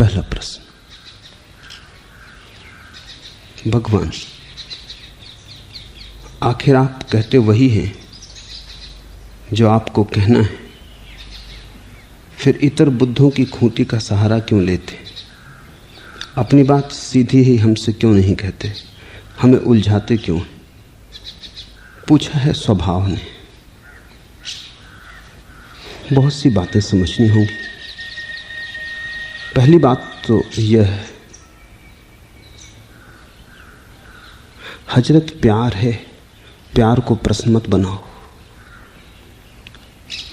पहला प्रश्न, भगवान आखिर आप कहते वही हैं जो आपको कहना है, फिर इतर बुद्धों की खूंटी का सहारा क्यों लेते? अपनी बात सीधी ही हमसे क्यों नहीं कहते? हमें उलझाते क्यों? पूछा है स्वभाव ने। बहुत सी बातें समझनी होंगी। पहली बात तो यह है, हजरत प्यार है, प्यार को प्रश्न मत बनाओ।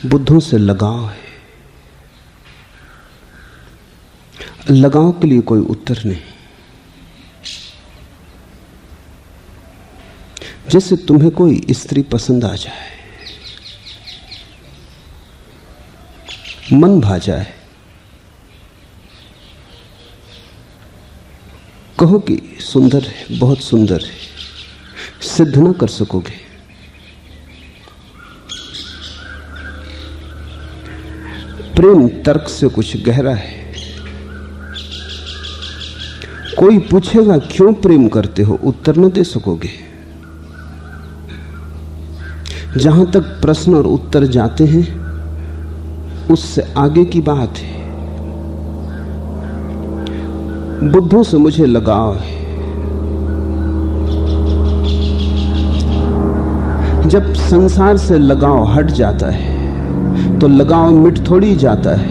बुद्धों से लगाव है, लगाव के लिए कोई उत्तर नहीं। जैसे तुम्हें कोई स्त्री पसंद आ जाए, मन भा जाए, कहो कि सुंदर है, बहुत सुंदर है, सिद्ध ना कर सकोगे। प्रेम तर्क से कुछ गहरा है। कोई पूछेगा क्यों प्रेम करते हो, उत्तर न दे सकोगे। जहां तक प्रश्न और उत्तर जाते हैं उससे आगे की बात है। बुद्धों से मुझे लगाव है। जब संसार से लगाव हट जाता है तो लगाव मिट थोड़ी जाता है।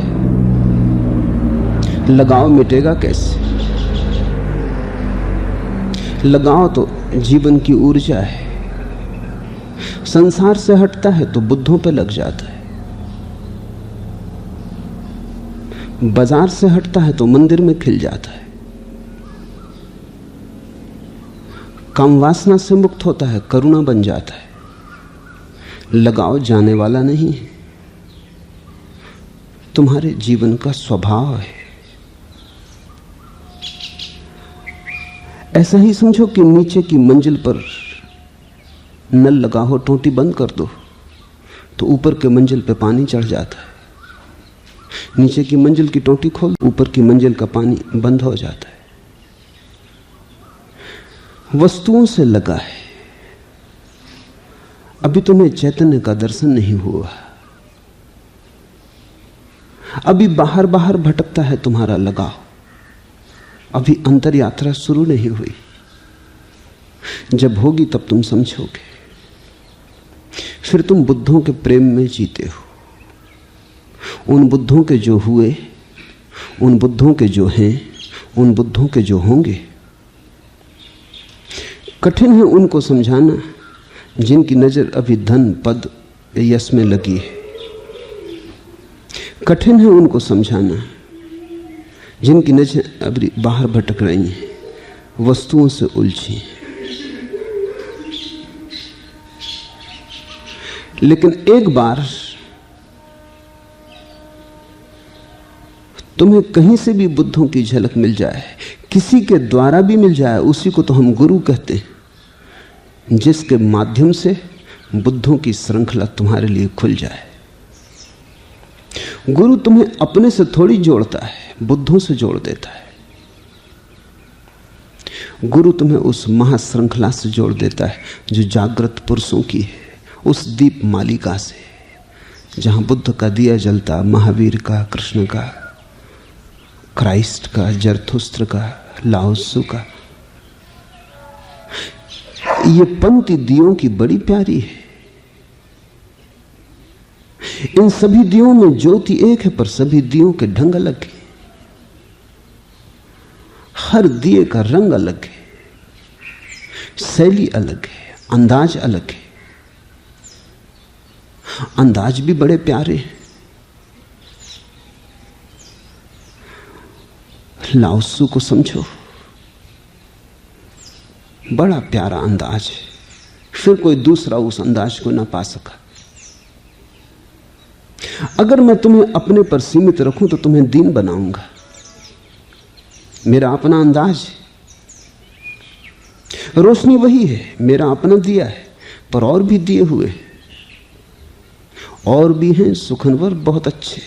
लगाव मिटेगा कैसे? लगाव तो जीवन की ऊर्जा है। संसार से हटता है तो बुद्धों पे लग जाता है। बाजार से हटता है तो मंदिर में खिल जाता है। काम वासना से मुक्त होता है, करुणा बन जाता है। लगाव जाने वाला नहीं है, तुम्हारे जीवन का स्वभाव है। ऐसा ही समझो कि नीचे की मंजिल पर नल लगा हो, टोटी बंद कर दो तो ऊपर के मंजिल पे पानी चढ़ जाता है। नीचे की मंजिल की टोटी खोल, ऊपर की मंजिल का पानी बंद हो जाता है। वस्तुओं से लगा है। अभी तुम्हें चैतन्य का दर्शन नहीं हुआ। अभी बाहर बाहर भटकता है तुम्हारा लगाव। अभी अंतर यात्रा शुरू नहीं हुई। जब होगी तब तुम समझोगे। फिर तुम बुद्धों के प्रेम में जीते हो। उन बुद्धों के जो हुए, उन बुद्धों के जो हैं, उन बुद्धों के जो होंगे। कठिन है उनको समझाना जिनकी नजर अभी धन पद यश में लगी है। कठिन है उनको समझाना जिनकी नजर अभी बाहर भटक रही है, वस्तुओं से उलझी। लेकिन एक बार तुम्हें कहीं से भी बुद्धों की झलक मिल जाए, किसी के द्वारा भी मिल जाए, उसी को तो हम गुरु कहते हैं, जिसके माध्यम से बुद्धों की श्रृंखला तुम्हारे लिए खुल जाए। गुरु तुम्हें अपने से थोड़ी जोड़ता है, बुद्धों से जोड़ देता है। गुरु तुम्हें उस महाश्रृंखला से जोड़ देता है जो जागृत पुरुषों की है, उस दीप मालिका से जहां बुद्ध का दिया जलता, महावीर का, कृष्ण का, क्राइस्ट का, जरथुस्त्र का, लाओत्सु का। ये पंक्ति दियों की बड़ी प्यारी है। इन सभी दियों में ज्योति एक है, पर सभी दियों के ढंग अलग है। हर दिए का रंग अलग है, शैली अलग है, अंदाज अलग है। अंदाज भी बड़े प्यारे हैं। लाओत्सु को समझो, बड़ा प्यारा अंदाज है। फिर कोई दूसरा उस अंदाज को ना पा सका। अगर मैं तुम्हें अपने पर सीमित रखूं तो तुम्हें दीन बनाऊंगा। मेरा अपना अंदाज है, रोशनी वही है, मेरा अपना दिया है, पर और भी दिए हुए और भी हैं सुखनवर बहुत अच्छे।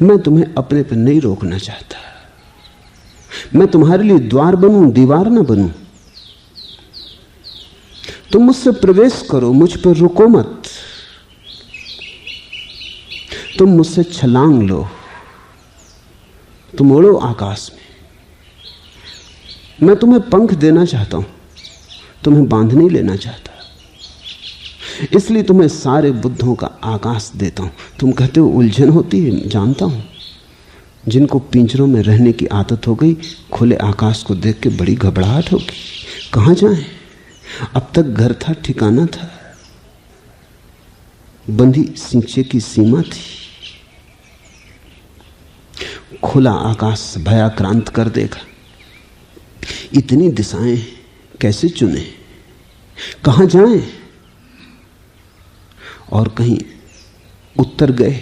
मैं तुम्हें अपने पर नहीं रोकना चाहता। मैं तुम्हारे लिए द्वार बनूं, दीवार ना बनूं। तुम मुझसे प्रवेश करो, मुझ पर रुको मत। तुम मुझसे छलांग लो, तुम उड़ो आकाश में। मैं तुम्हें पंख देना चाहता हूं, तुम्हें बांध नहीं लेना चाहता। इसलिए तुम्हें सारे बुद्धों का आकाश देता हूं। तुम कहते हो उलझन होती है, जानता हूं। जिनको पिंजरों में रहने की आदत हो गई, खुले आकाश को देख के बड़ी घबराहट होगी। कहां जाएं? अब तक घर था, ठिकाना था, बंधी सिंचे की सीमा थी। खुला आकाश भयाक्रांत कर देगा। इतनी दिशाएं कैसे चुने? कहां जाएं? और कहीं उत्तर गए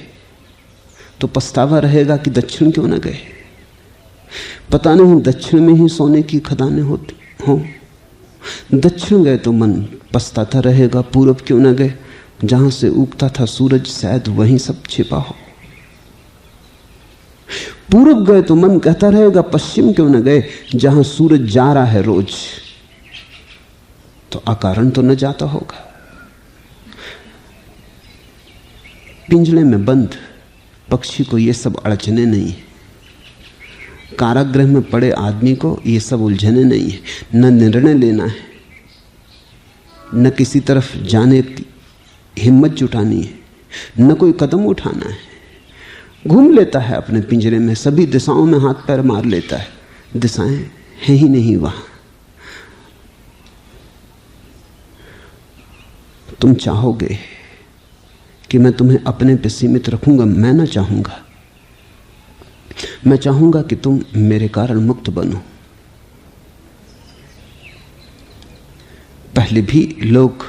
तो पछतावा रहेगा कि दक्षिण क्यों न गए। पता नहीं दक्षिण में ही सोने की खदानें होती हों। दक्षिण गए तो मन पछताता रहेगा, पूरब क्यों न गए, जहां से उगता था सूरज शायद वहीं सब छिपा हो। पूरब गए तो मन कहता रहेगा पश्चिम क्यों न गए, जहां सूरज जा रहा है रोज, तो अकारण तो न जाता होगा। पिंजड़े में बंद पक्षी को ये सब अड़चने नहीं है। कारागृह में पड़े आदमी को ये सब उलझने नहीं है। न निर्णय लेना है, न किसी तरफ जाने की हिम्मत जुटानी है, न कोई कदम उठाना है। घूम लेता है अपने पिंजरे में, सभी दिशाओं में हाथ पैर मार लेता है, दिशाएं हैं ही नहीं वहां। तुम चाहोगे कि मैं तुम्हें अपने पे सीमित रखूंगा, मैं ना चाहूंगा। मैं चाहूंगा कि तुम मेरे कारण मुक्त बनो। पहले भी लोग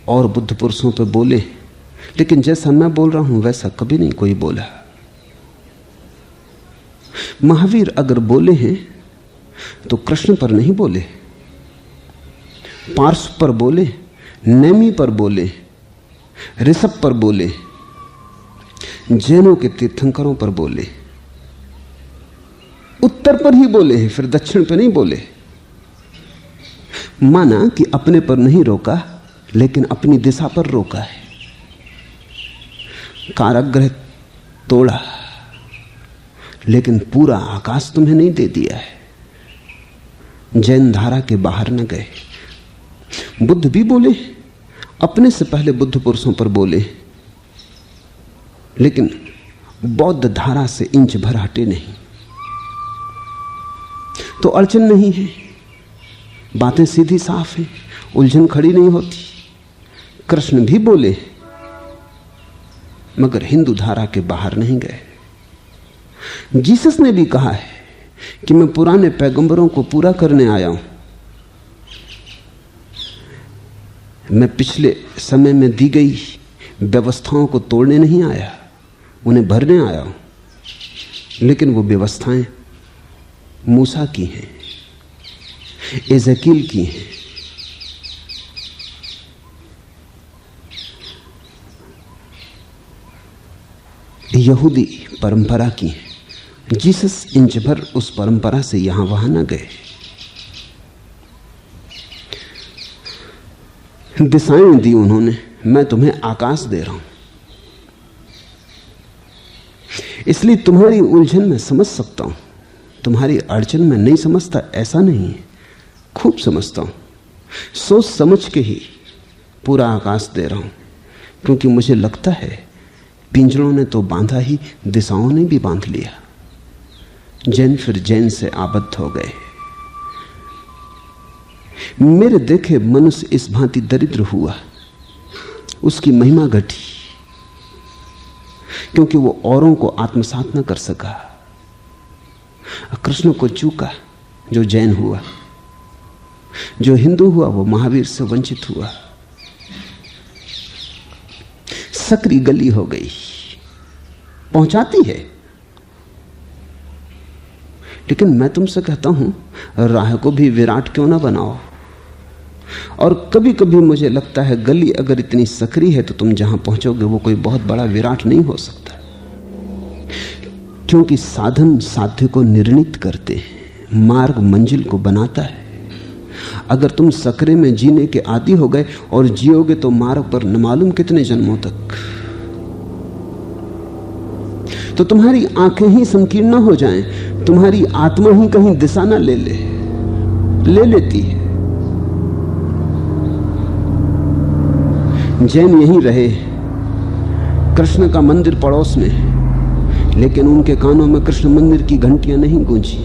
और बुद्ध पुरुषों पे बोले, लेकिन जैसा मैं बोल रहा हूं वैसा कभी नहीं कोई बोला। महावीर अगर बोले हैं तो कृष्ण पर नहीं बोले, पार्श्व पर बोले, नेमी पर बोले, ऋषभ पर बोले, जैनों के तीर्थंकरों पर बोले, उत्तर पर ही बोले हैं, फिर दक्षिण पर नहीं बोले। माना कि अपने पर नहीं रोका, लेकिन अपनी दिशा पर रोका है। कारागृह तोड़ा, लेकिन पूरा आकाश तुम्हें नहीं दे दिया है। जैन धारा के बाहर न गए। बुद्ध भी बोले, अपने से पहले बुद्ध पुरुषों पर बोले, लेकिन बौद्ध धारा से इंच भर हटे नहीं। तो अड़चन नहीं है, बातें सीधी साफ हैं, उलझन खड़ी नहीं होती। कृष्ण भी बोले, मगर हिंदू धारा के बाहर नहीं गए। जीसस ने भी कहा है कि मैं पुराने पैगंबरों को पूरा करने आया हूं। मैं पिछले समय में दी गई व्यवस्थाओं को तोड़ने नहीं आया, उन्हें भरने आया हूं। लेकिन वो व्यवस्थाएं मूसा की हैं, एजेकिल की हैं, यहूदी परंपरा की हैं। जीसस इंच भर उस परंपरा से यहां वहां न गए। दिशाएं दी उन्होंने, मैं तुम्हें आकाश दे रहा हूं। इसलिए तुम्हारी उलझन में समझ सकता हूं, तुम्हारी अड़चन में नहीं समझता ऐसा नहीं है, खूब समझता हूं। सोच समझ के ही पूरा आकाश दे रहा हूं, क्योंकि मुझे लगता है पिंजरों ने तो बांधा ही, दिशाओं ने भी बांध लिया। जैन फिर जैन से आबद्ध हो गए। मेरे देखे मनुष्य इस भांति दरिद्र हुआ, उसकी महिमा घटी, क्योंकि वो औरों को आत्मसात न कर सका। कृष्ण को चूका जो जैन हुआ, जो हिंदू हुआ वो महावीर से वंचित हुआ। सकरी गली हो गई, पहुंचाती है। लेकिन मैं तुमसे कहता हूं, राह को भी विराट क्यों ना बनाओ। और कभी कभी मुझे लगता है गली अगर इतनी सकरी है तो तुम जहां पहुंचोगे वो कोई बहुत बड़ा विराट नहीं हो सकता। क्योंकि साधन साध्य को निर्णित करते हैं, मार्ग मंजिल को बनाता है। अगर तुम सकरे में जीने के आदी हो गए और जियोगे तो मार्ग पर न मालूम कितने जन्मों तक, तो तुम्हारी आंखें ही संकीर्ण हो जाएं, तुम्हारी आत्मा ही कहीं दिशा ना ले लेती है। जैन यहीं रहे, कृष्ण का मंदिर पड़ोस में, लेकिन उनके कानों में कृष्ण मंदिर की घंटियां नहीं गूंजी,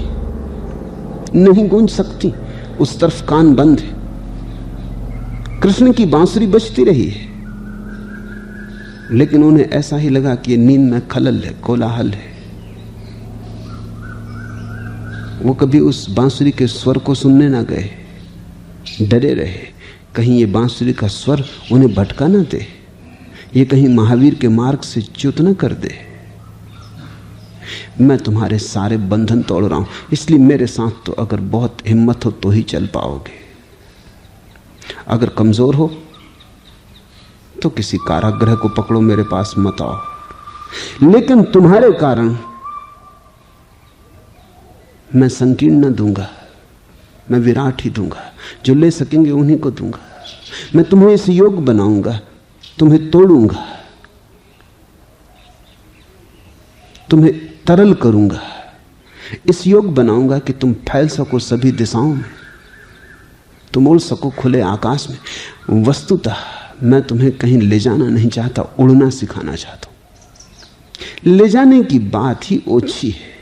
नहीं गूंज सकती, उस तरफ कान बंद है। कृष्ण की बांसुरी बजती रही है, लेकिन उन्हें ऐसा ही लगा कि ये नींद में खलल है, कोलाहल है। वो कभी उस बांसुरी के स्वर को सुनने ना गए, डरे रहे कहीं ये बांसुरी का स्वर उन्हें भटका ना दे, ये कहीं महावीर के मार्ग से च्युत न कर दे। मैं तुम्हारे सारे बंधन तोड़ रहा हूं, इसलिए मेरे साथ तो अगर बहुत हिम्मत हो तो ही चल पाओगे, अगर कमजोर हो तो किसी कारागृह को पकड़ो, मेरे पास मत आओ। लेकिन तुम्हारे कारण मैं संकीर्ण न दूंगा, मैं विराट ही दूंगा, जो ले सकेंगे उन्हीं को दूंगा। मैं तुम्हें इस योग बनाऊंगा, तुम्हें तोड़ूंगा, तुम्हें तरल करूंगा, इस योग बनाऊंगा कि तुम फैल सको सभी दिशाओं में, तुम उड़ सको खुले आकाश में। वस्तुतः मैं तुम्हें कहीं ले जाना नहीं चाहता, उड़ना सिखाना चाहता हूं। ले जाने की बात ही ओछी है।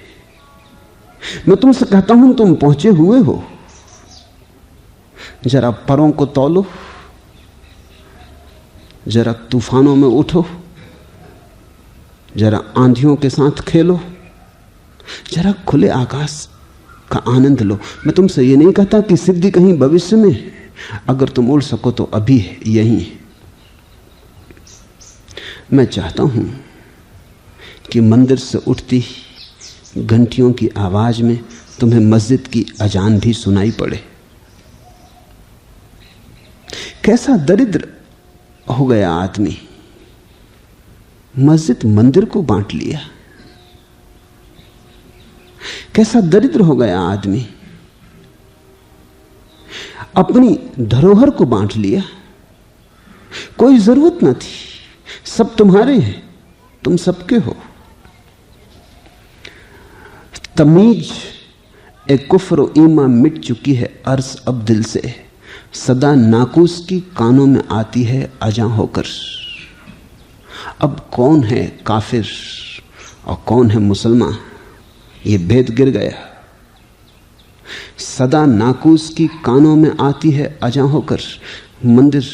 मैं तुमसे कहता हूं तुम पहुंचे हुए हो, जरा परों को तौलो, जरा तूफानों में उठो, जरा आंधियों के साथ खेलो, जरा खुले आकाश का आनंद लो। मैं तुमसे ये नहीं कहता कि सिद्धि कहीं भविष्य में है, अगर तुम उड़ सको तो अभी है, यही है। मैं चाहता हूं कि मंदिर से उठती घंटियों की आवाज में तुम्हें मस्जिद की अजान भी सुनाई पड़े। कैसा दरिद्र हो गया आदमी, मस्जिद मंदिर को बांट लिया। कैसा दरिद्र हो गया आदमी, अपनी धरोहर को बांट लिया। कोई जरूरत न थी, सब तुम्हारे हैं, तुम सबके हो। तमीज एक कुफ्र ईमा मिट चुकी है अर्ज अब दिल से, सदा नाकूस की कानों में आती है अजा होकर। अब कौन है काफिर और कौन है मुसलमान, ये भेद गिर गया। सदा नाकूस की कानों में आती है अजा होकर, मंदिर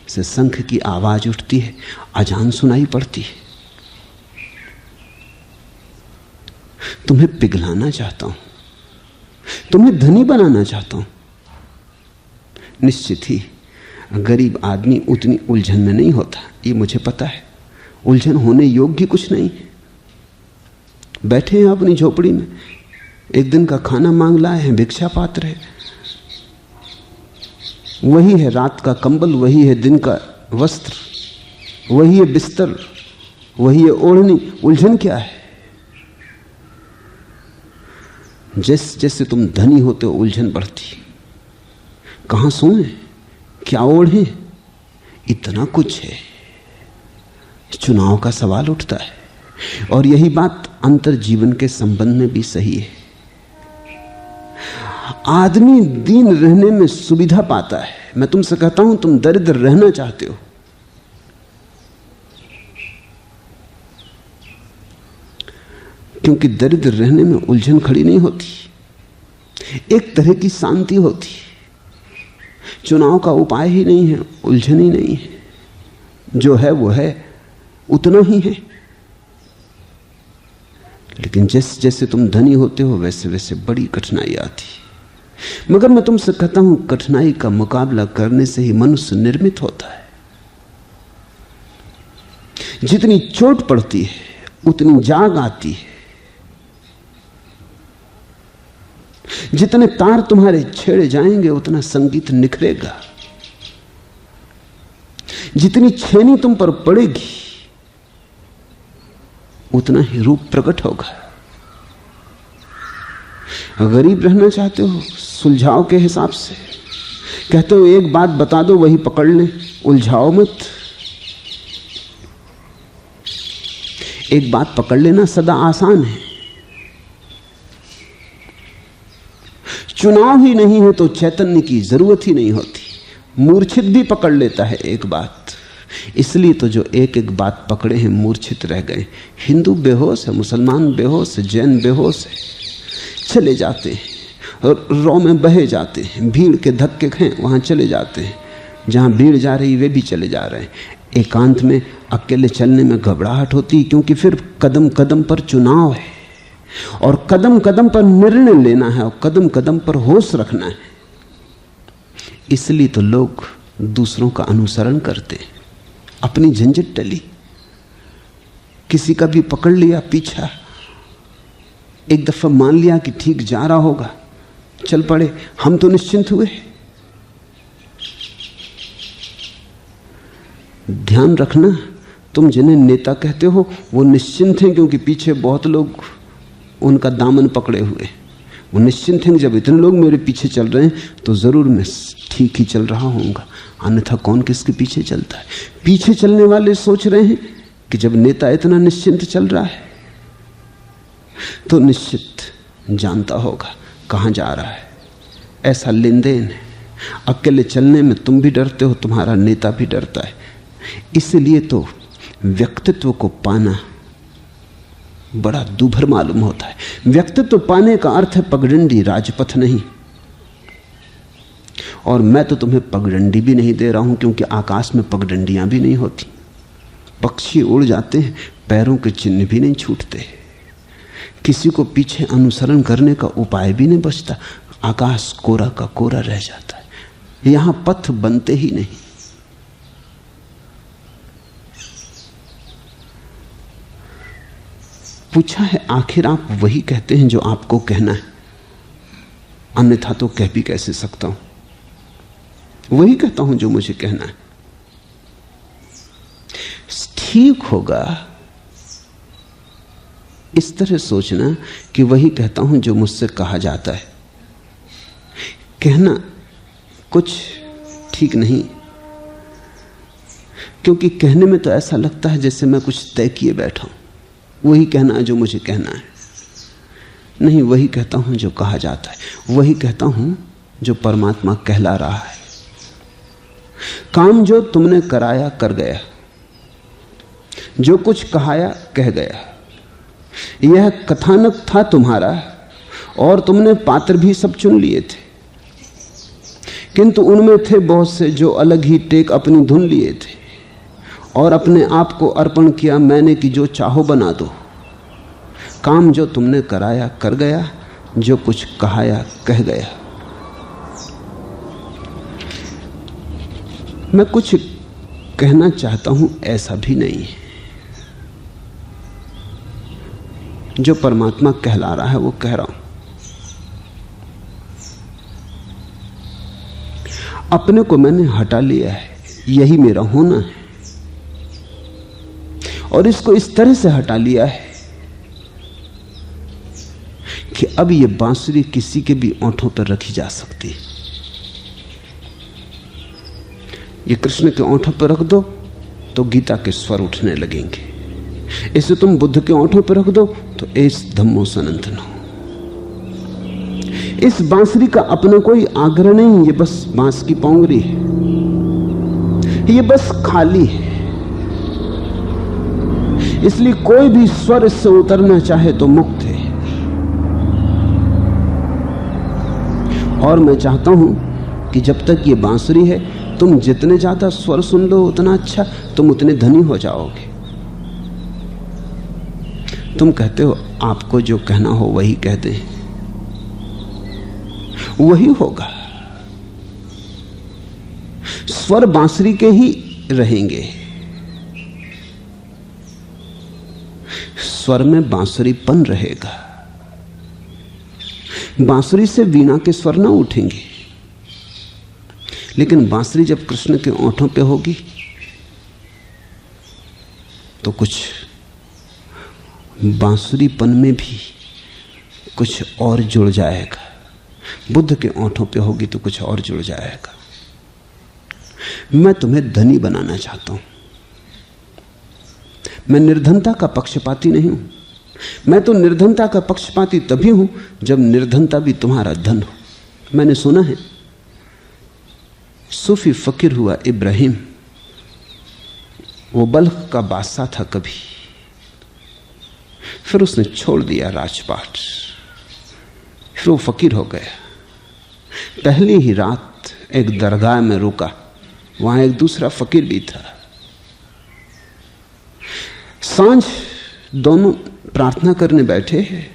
से शंख की आवाज उठती है, अजान सुनाई पड़ती है। तुम्हें पिघलाना चाहता हूं, तुम्हें धनी बनाना चाहता हूं। निश्चित ही गरीब आदमी उतनी उलझन में नहीं होता, ये मुझे पता है। उलझन होने योग्य कुछ नहीं है। बैठे हैं अपनी झोपड़ी में, एक दिन का खाना मांग लाए हैं, भिक्षा पात्र है, वही है रात का कंबल, वही है दिन का वस्त्र, वही है बिस्तर, वही है ओढ़नी। उलझन क्या है? जैसे जैसे तुम धनी होते हो उलझन बढ़ती। कहां सोए, क्या ओढ़े, इतना कुछ है। चुनाव का सवाल उठता है। और यही बात अंतर जीवन के संबंध में भी सही है। आदमी दीन रहने में सुविधा पाता है। मैं तुमसे कहता हूं तुम दरिद्र रहना चाहते हो, क्योंकि दरिद्र रहने में उलझन खड़ी नहीं होती, एक तरह की शांति होती। चुनाव का उपाय ही नहीं है, उलझन ही नहीं है, जो है वो है, उतना ही है। लेकिन जैसे जैसे तुम धनी होते हो वैसे वैसे बड़ी कठिनाई आती। मगर मैं तुमसे कहता हूं कठिनाई का मुकाबला करने से ही मनुष्य निर्मित होता है। जितनी चोट पड़ती है उतनी जाग आती है। जितने तार तुम्हारे छेड़े जाएंगे उतना संगीत निखरेगा। जितनी छेनी तुम पर पड़ेगी उतना ही रूप प्रकट होगा। गरीब रहना चाहते हो, सुलझाओ के हिसाब से। कहते हो एक बात बता दो, वही पकड़ ले, उलझाओ मत। एक बात पकड़ लेना सदा आसान है। चुनाव ही नहीं है तो चैतन्य की जरूरत ही नहीं होती। मूर्छित भी पकड़ लेता है एक बात। इसलिए तो जो एक एक बात पकड़े हैं मूर्छित रह गए। हिंदू बेहोश है, मुसलमान बेहोश है, जैन बेहोश है, चले जाते हैं और रौ में बहे जाते हैं। भीड़ के धक्के खाएं वहां चले जाते हैं, जहां भीड़ जा रही वे भी चले जा रहे हैं। एकांत में अकेले चलने में घबराहट होती, क्योंकि फिर कदम कदम पर चुनाव है और कदम कदम पर निर्णय लेना है और कदम कदम पर होश रखना है। इसलिए तो लोग दूसरों का अनुसरण करते, अपनी झंझट टली। किसी का भी पकड़ लिया पीछा, एक दफा मान लिया कि ठीक जा रहा होगा, चल पड़े, हम तो निश्चिंत हुए। ध्यान रखना, तुम जिन्हें नेता कहते हो वो निश्चिंत हैं, क्योंकि पीछे बहुत लोग उनका दामन पकड़े हुए। वो निश्चिंत हैं, जब इतने लोग मेरे पीछे चल रहे हैं तो जरूर मैं ठीक ही चल रहा होऊंगा, अन्यथा कौन किसके पीछे चलता है। पीछे चलने वाले सोच रहे हैं कि जब नेता इतना निश्चिंत चल रहा है तो निश्चित जानता होगा कहां जा रहा है। ऐसा लेन देन है। अकेले चलने में तुम भी डरते हो, तुम्हारा नेता भी डरता है। इसलिए तो व्यक्तित्व को पाना बड़ा दूभर मालूम होता है। व्यक्तित्व पाने का अर्थ है पगडंडी, राजपथ नहीं। और मैं तो तुम्हें पगडंडी भी नहीं दे रहा हूं, क्योंकि आकाश में पगडंडियां भी नहीं होती। पक्षी उड़ जाते हैं, पैरों के चिन्ह भी नहीं छूटते। किसी को पीछे अनुसरण करने का उपाय भी नहीं बचता। आकाश कोरा का कोरा रह जाता है। यहां पथ बनते ही नहीं। पूछा है, आखिर आप वही कहते हैं जो आपको कहना है, अन्यथा तो कह भी कैसे सकता हूं। वही कहता हूं जो मुझे कहना है। ठीक होगा इस तरह सोचना कि वही कहता हूं जो मुझसे कहा जाता है। कहना कुछ ठीक नहीं, क्योंकि कहने में तो ऐसा लगता है जैसे मैं कुछ तय किए बैठा हूं। वही कहना है जो मुझे कहना है। नहीं, वही कहता हूं जो कहा जाता है। वही कहता हूं जो परमात्मा कहला रहा है। काम जो तुमने कराया कर गया, जो कुछ कहाया कह गया। यह कथानक था तुम्हारा और तुमने पात्र भी सब चुन लिए थे, किंतु उनमें थे बहुत से जो अलग ही टेक अपनी धुन लिए थे और अपने आप को अर्पण किया मैंने कि जो चाहो बना दो। काम जो तुमने कराया कर गया, जो कुछ कहाया कह गया। मैं कुछ कहना चाहता हूं ऐसा भी नहीं है। जो परमात्मा कहला रहा है वो कह रहा हूं। अपने को मैंने हटा लिया है, यही मेरा होना है। और इसको इस तरह से हटा लिया है कि अब ये बांसुरी किसी के भी ओंठों पर रखी जा सकती है। ये कृष्ण के ओंठों पर रख दो तो गीता के स्वर उठने लगेंगे। इसे तुम बुद्ध के ओंठों पर रख दो तो एस धम्मो सनातन हो। इस बांसुरी का अपना कोई आग्रह नहीं, ये बस बांस की पोंगरी है, ये बस खाली है। इसलिए कोई भी स्वर इससे उतरना चाहे तो मुक्त है। और मैं चाहता हूं कि जब तक ये बांसुरी है, तुम जितने ज्यादा स्वर सुन लो उतना अच्छा, तुम उतने धनी हो जाओगे। तुम कहते हो आपको जो कहना हो वही कह दे, वही होगा। स्वर बांसुरी के ही रहेंगे। स्वर में बांसुरीपन रहेगा। बांसुरी से वीणा के स्वर ना उठेंगे, लेकिन बांसुरी जब कृष्ण के ओंठों पे होगी तो कुछ बांसुरीपन में भी कुछ और जुड़ जाएगा। बुद्ध के ओंठों पे होगी तो कुछ और जुड़ जाएगा। मैं तुम्हें धनी बनाना चाहता हूं। मैं निर्धनता का पक्षपाती नहीं हूं। मैं तो निर्धनता का पक्षपाती तभी हूं जब निर्धनता भी तुम्हारा धन हो। मैंने सुना है सूफी फकीर हुआ इब्राहिम, वो बल्ख का बादशाह था कभी, फिर उसने छोड़ दिया राजपाट, फिर वो फकीर हो गया। पहली ही रात एक दरगाह में रुका, वहां एक दूसरा फकीर भी था। सांझ दोनों प्रार्थना करने बैठे हैं।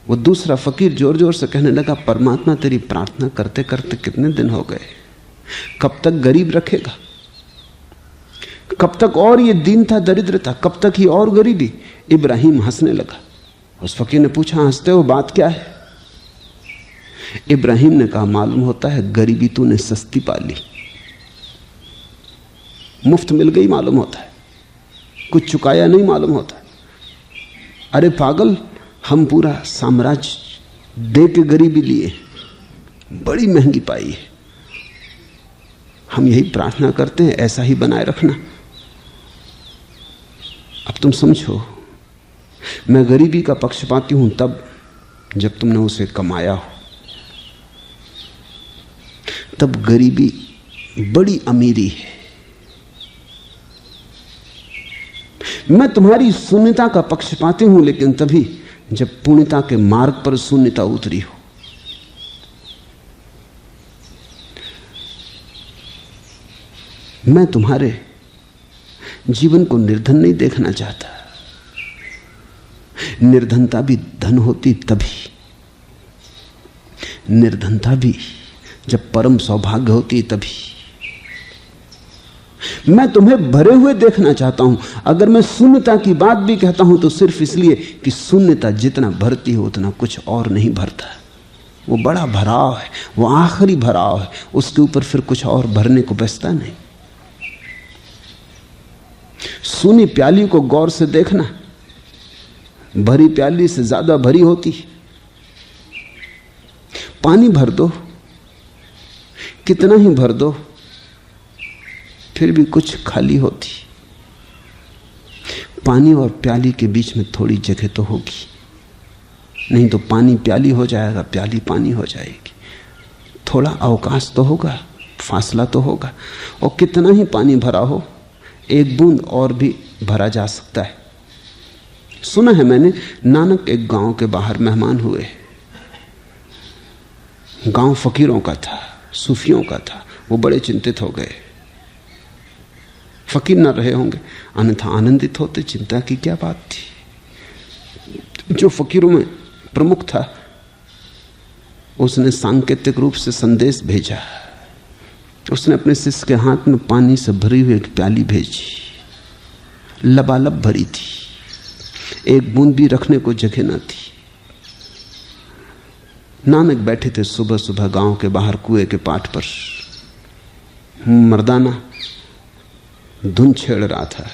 वो दूसरा फकीर जोर जोर से कहने लगा, परमात्मा तेरी प्रार्थना करते करते कितने दिन हो गए, कब तक गरीब रखेगा, कब तक और ये दीनता दरिद्रता, कब तक ही और गरीबी। इब्राहिम हंसने लगा। उस फकीर ने पूछा, हंसते हो, बात क्या है? इब्राहिम ने कहा, मालूम होता है गरीबी तूने सस्ती पाली, मुफ्त मिल गई मालूम होता है, कुछ चुकाया नहीं मालूम होता है। अरे पागल, हम पूरा साम्राज्य दे के गरीबी लिए, बड़ी महंगी पाई है। हम यही प्रार्थना करते हैं, ऐसा ही बनाए रखना। अब तुम समझो, मैं गरीबी का पक्षपाती हूं तब जब तुमने उसे कमाया हो, तब गरीबी बड़ी अमीरी है। मैं तुम्हारी शून्यता का पक्षपाती हूं लेकिन तभी जब पूर्णता के मार्ग पर शून्यता उतरी हो। मैं तुम्हारे जीवन को निर्धन नहीं देखना चाहता। निर्धनता भी धन होती तभी, निर्धनता भी जब परम सौभाग्य होती तभी। मैं तुम्हें भरे हुए देखना चाहता हूं। अगर मैं शून्यता की बात भी कहता हूं तो सिर्फ इसलिए कि शून्यता जितना भरती है उतना कुछ और नहीं भरता। वो बड़ा भराव है, वो आखिरी भराव है, उसके ऊपर फिर कुछ और भरने को बचता नहीं। सूनी प्याली को गौर से देखना, भरी प्याली से ज्यादा भरी होती। पानी भर दो, कितना ही भर दो, फिर भी कुछ खाली होती। पानी और प्याली के बीच में थोड़ी जगह तो होगी, नहीं तो पानी प्याली हो जाएगा, प्याली पानी हो जाएगी। थोड़ा अवकाश तो होगा, फासला तो होगा। और कितना ही पानी भरा हो, एक बूंद और भी भरा जा सकता है। सुना है मैंने, नानक एक गांव के बाहर मेहमान हुए। गांव फकीरों का था, सूफियों का था। वो बड़े चिंतित हो गए। फकीर न रहे होंगे, अन्यथा आनंदित होते। चिंता की क्या बात थी? जो फकीरों में प्रमुख था उसने सांकेतिक रूप से संदेश भेजा। उसने अपने शिष्य के हाथ में पानी से भरी हुई एक प्याली भेजी, लबालब भरी थी, एक बूंद भी रखने को जगह न थी। नानक बैठे थे सुबह सुबह गांव के बाहर कुएं के पाट पर। मर्दाना धुन छेड़ रहा था।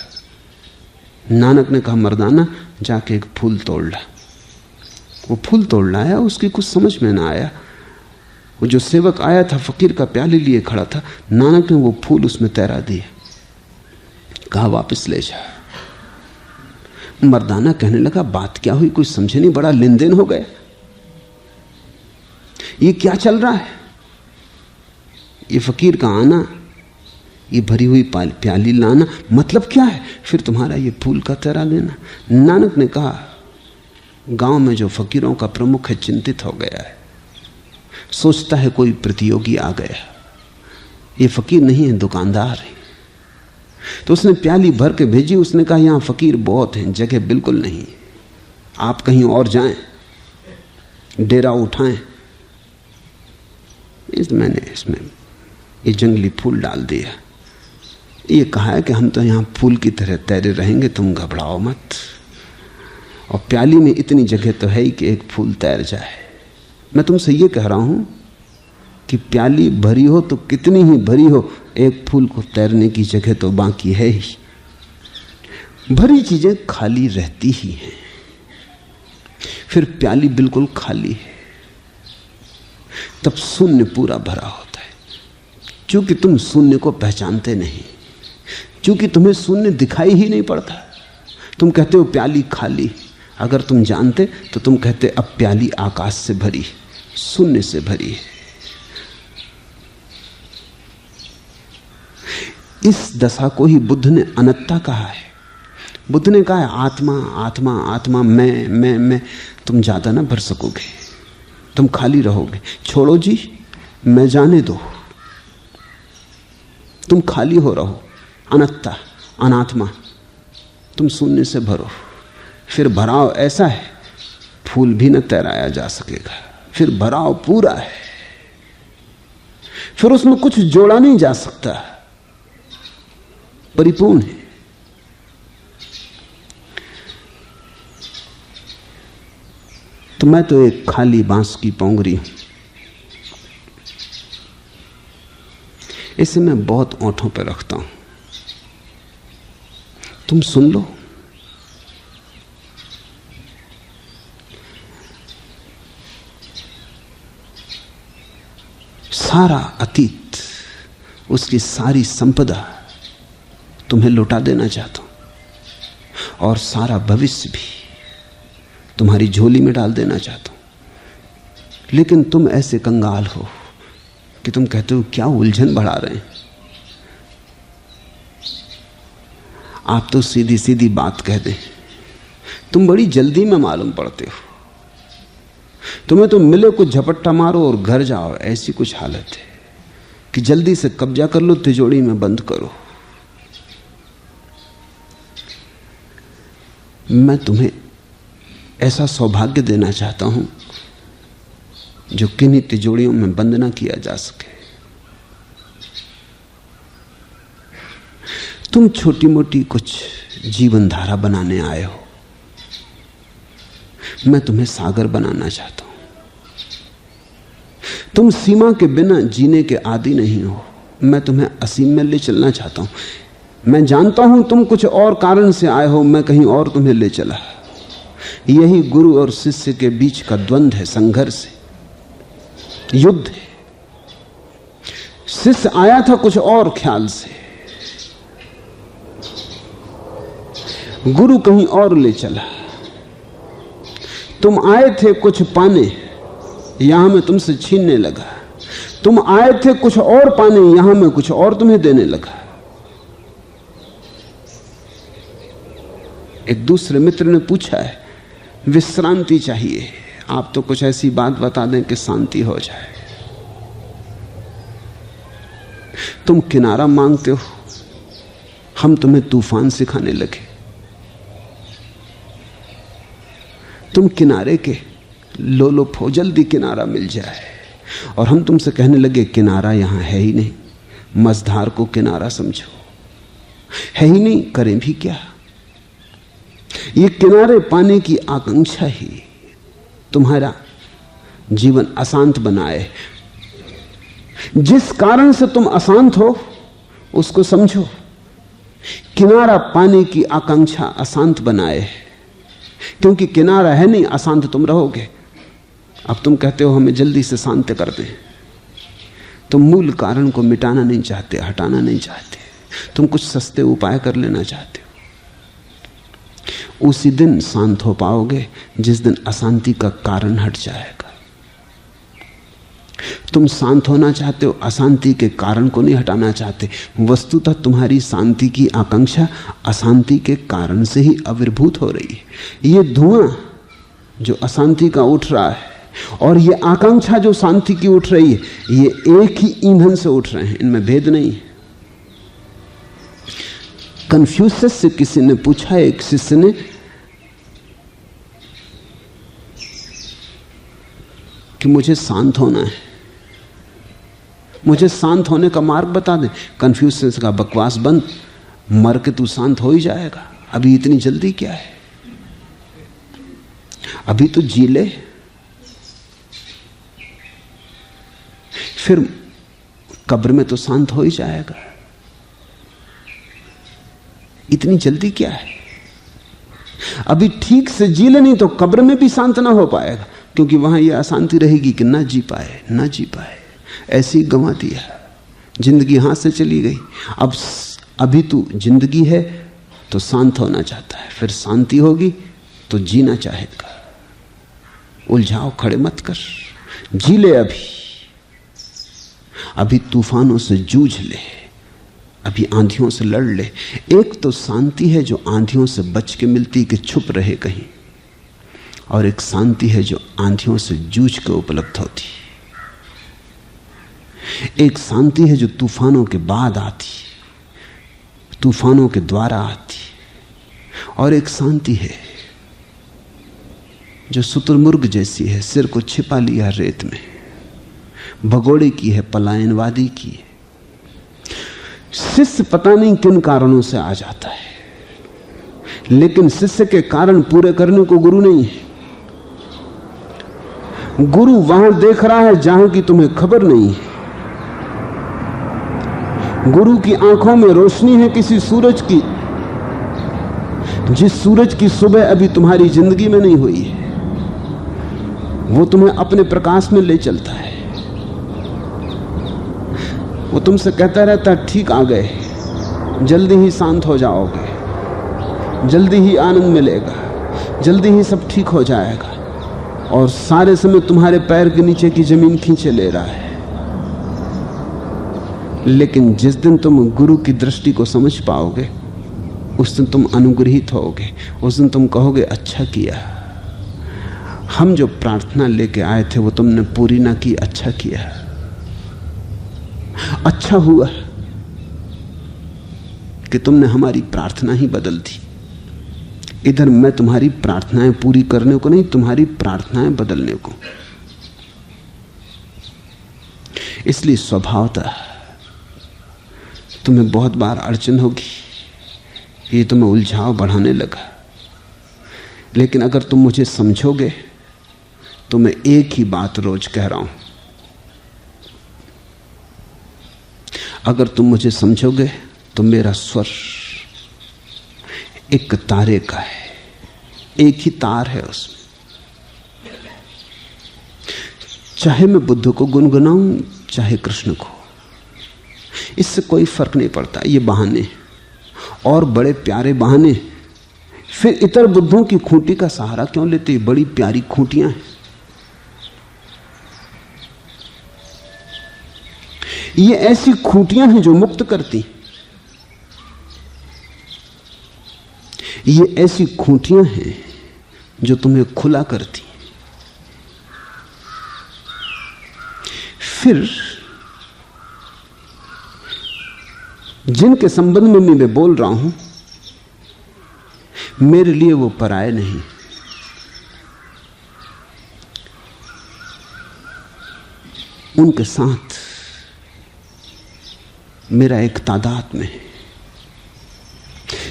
नानक ने कहा, मर्दाना जाके एक फूल तोड़ ला। वो फूल तोड़ लाया, उसकी कुछ समझ में ना आया। वो जो सेवक आया था फकीर का प्याले लिए खड़ा था, नानक ने वो फूल उसमें तैरा दिया। कहा, वापस ले जा। मर्दाना कहने लगा, बात क्या हुई, कुछ समझे नहीं, बड़ा लेन देन हो गया। ये क्या चल रहा है? ये फकीर का आना, ये भरी हुई प्याली लाना, मतलब क्या है? फिर तुम्हारा ये फूल का तैरा लेना। नानक ने कहा, गांव में जो फकीरों का प्रमुख है चिंतित हो गया है, सोचता है कोई प्रतियोगी आ गया। ये फकीर नहीं है, दुकानदार है। तो उसने प्याली भर के भेजी। उसने कहा, यहां फकीर बहुत हैं, जगह बिल्कुल नहीं, आप कहीं और जाएं, डेरा उठाएं। मैंने इसमें ये जंगली फूल डाल दिया। ये कहा है कि हम तो यहां फूल की तरह तैरे रहेंगे, तुम घबराओ मत। और प्याली में इतनी जगह तो है ही कि एक फूल तैर जाए। मैं तुमसे ये कह रहा हूं कि प्याली भरी हो तो कितनी ही भरी हो, एक फूल को तैरने की जगह तो बाकी है ही। भरी चीजें खाली रहती ही हैं। फिर प्याली बिल्कुल खाली है, तब शून्य पूरा भरा होता है। क्योंकि तुम शून्य को पहचानते नहीं, क्योंकि तुम्हें शून्य दिखाई ही नहीं पड़ता। तुम कहते हो प्याली खाली, अगर तुम जानते तो तुम कहते अब प्याली आकाश से भरी, शून्य से भरी है। इस दशा को ही बुद्ध ने अनत्ता कहा है। बुद्ध ने कहा है आत्मा आत्मा आत्मा, मैं। तुम ज्यादा ना भर सकोगे, तुम खाली रहोगे। छोड़ो जी, मैं जाने दो, तुम खाली हो रहो। अनत्ता, अनात्मा, तुम शून्य से भरो। फिर भराव ऐसा है फूल भी न तैराया जा सकेगा। फिर भराव पूरा है, फिर उसमें कुछ जोड़ा नहीं जा सकता, परिपूर्ण है। तो मैं तो एक खाली बांस की पोंगरी हूं। इसे मैं बहुत ओंठों पर रखता हूं, तुम सुन लो। सारा अतीत, उसकी सारी संपदा तुम्हें लौटा देना चाहता हूं, और सारा भविष्य भी तुम्हारी झोली में डाल देना चाहता हूं। लेकिन तुम ऐसे कंगाल हो कि तुम कहते हो क्या उलझन बढ़ा रहे हैं। आप तो सीधी सीधी बात कह दें। तुम बड़ी जल्दी में मालूम पड़ते हो। तुम्हें तो मिले कुछ झपट्टा मारो और घर जाओ, ऐसी कुछ हालत है कि जल्दी से कब्जा कर लो, तिजोरी में बंद करो। मैं तुम्हें ऐसा सौभाग्य देना चाहता हूं जो किन्हीं तिजोरियों में बंद ना किया जा सके। तुम छोटी मोटी कुछ जीवन धारा बनाने आए हो, मैं तुम्हें सागर बनाना चाहता हूं। तुम सीमा के बिना जीने के आदी नहीं हो, मैं तुम्हें असीम में ले चलना चाहता हूं। मैं जानता हूं तुम कुछ और कारण से आए हो, मैं कहीं और तुम्हें ले चला। यही गुरु और शिष्य के बीच का द्वंद्व है, संघर्ष है, युद्ध है। शिष्य आया था कुछ और ख्याल से, गुरु कहीं और ले चला। तुम आए थे कुछ पाने, यहां मैं तुमसे छीनने लगा। तुम आए थे कुछ और पाने, यहां मैं कुछ और तुम्हें देने लगा। एक दूसरे मित्र ने पूछा है, विश्रांति चाहिए, आप तो कुछ ऐसी बात बता दें कि शांति हो जाए। तुम किनारा मांगते हो, हम तुम्हें तूफान सिखाने लगे। तुम किनारे के लोलुप हो, जल्दी किनारा मिल जाए, और हम तुमसे कहने लगे किनारा यहां है ही नहीं, मझधार को किनारा समझो। है ही नहीं, करें भी क्या। ये किनारे पाने की आकांक्षा ही तुम्हारा जीवन अशांत बनाए। जिस कारण से तुम अशांत हो उसको समझो। किनारा पाने की आकांक्षा अशांत बनाए, क्योंकि किनारा है नहीं, अशांत तुम रहोगे। अब तुम कहते हो हमें जल्दी से शांत कर दें। तुम मूल कारण को मिटाना नहीं चाहते, हटाना नहीं चाहते, तुम कुछ सस्ते उपाय कर लेना चाहते हो। उसी दिन शांत हो पाओगे जिस दिन अशांति का कारण हट जाएगा। तुम शांत होना चाहते हो, अशांति के कारण को नहीं हटाना चाहते। वस्तुतः तुम्हारी शांति की आकांक्षा अशांति के कारण से ही आविर्भूत हो रही है। ये धुआं जो अशांति का उठ रहा है और ये आकांक्षा जो शांति की उठ रही है, ये एक ही ईंधन से उठ रहे हैं, इनमें भेद नहीं है। कन्फ्यूशियस से किसी ने पूछा, एक शिष्य ने, कि मुझे शांत होना है, मुझे शांत होने का मार्ग बता दे। कन्फ्यूशियस का बकवास बंद, मर के तू शांत हो ही जाएगा, अभी इतनी जल्दी क्या है, अभी तो जी ले, फिर कब्र में तो शांत हो ही जाएगा, इतनी जल्दी क्या है। अभी ठीक से जी ले, नहीं तो कब्र में भी शांत ना हो पाएगा, क्योंकि वहां यह अशांति रहेगी कि ना जी पाए, ना जी पाए, ऐसे ही गंवा दिया, जिंदगी हाथ से चली गई। अब अभी तू जिंदगी है तो शांत होना चाहता है, फिर शांति होगी तो जीना चाहेगा। उलझाव खड़े मत कर, जी ले अभी तूफानों से जूझ ले, अभी आंधियों से लड़ ले। एक तो शांति है जो आंधियों से बच के मिलती कि छुप रहे कहीं, और एक शांति है जो आंधियों से जूझ के उपलब्ध होती। एक शांति है जो तूफानों के बाद आती, तूफानों के द्वारा आती, और एक शांति है जो शुतुरमुर्ग जैसी है, सिर को छिपा लिया रेत में, भगोड़े की है, पलायनवादी की है। शिष्य पता नहीं किन कारणों से आ जाता है, लेकिन शिष्य के कारण पूरे करने को गुरु नहीं है। गुरु वहां देख रहा है जहां की तुम्हें खबर नहीं है। गुरु की आंखों में रोशनी है किसी सूरज की, जिस सूरज की सुबह अभी तुम्हारी जिंदगी में नहीं हुई है। वो तुम्हें अपने प्रकाश में ले चलता है। वो तुमसे कहता रहता है ठीक आ गए, जल्दी ही शांत हो जाओगे, जल्दी ही आनंद मिलेगा, जल्दी ही सब ठीक हो जाएगा, और सारे समय तुम्हारे पैर के नीचे की जमीन खींचे ले रहा है। लेकिन जिस दिन तुम गुरु की दृष्टि को समझ पाओगे, उस दिन तुम अनुग्रहित होगे, उस दिन तुम कहोगे अच्छा किया, हम जो प्रार्थना लेके आए थे वो तुमने पूरी ना की, अच्छा किया, अच्छा हुआ कि तुमने हमारी प्रार्थना ही बदल दी। इधर मैं तुम्हारी प्रार्थनाएं पूरी करने को नहीं, तुम्हारी प्रार्थनाएं बदलने को। इसलिए स्वभावतः तुम्हें बहुत बार अड़चन होगी, ये तुम्हें उलझाव बढ़ाने लगा। लेकिन अगर तुम मुझे समझोगे तो मैं एक ही बात रोज कह रहा हूं, अगर तुम मुझे समझोगे तो मेरा स्वर एक तारे का है, एक ही तार है उसमें। चाहे मैं बुद्ध को गुनगुनाऊं चाहे कृष्ण को, इससे कोई फर्क नहीं पड़ता। ये बहाने और बड़े प्यारे बहाने। फिर इतर बुद्धों की खूंटी का सहारा क्यों लेते? बड़ी प्यारी खूंटियां हैं। ये ऐसी खूंटियां हैं जो मुक्त करती, ये ऐसी खूंटियां हैं जो तुम्हें खुला करती। फिर जिनके संबंध में मैं बोल रहा हूं, मेरे लिए वो पराये नहीं, उनके साथ मेरा एक तादाद में है।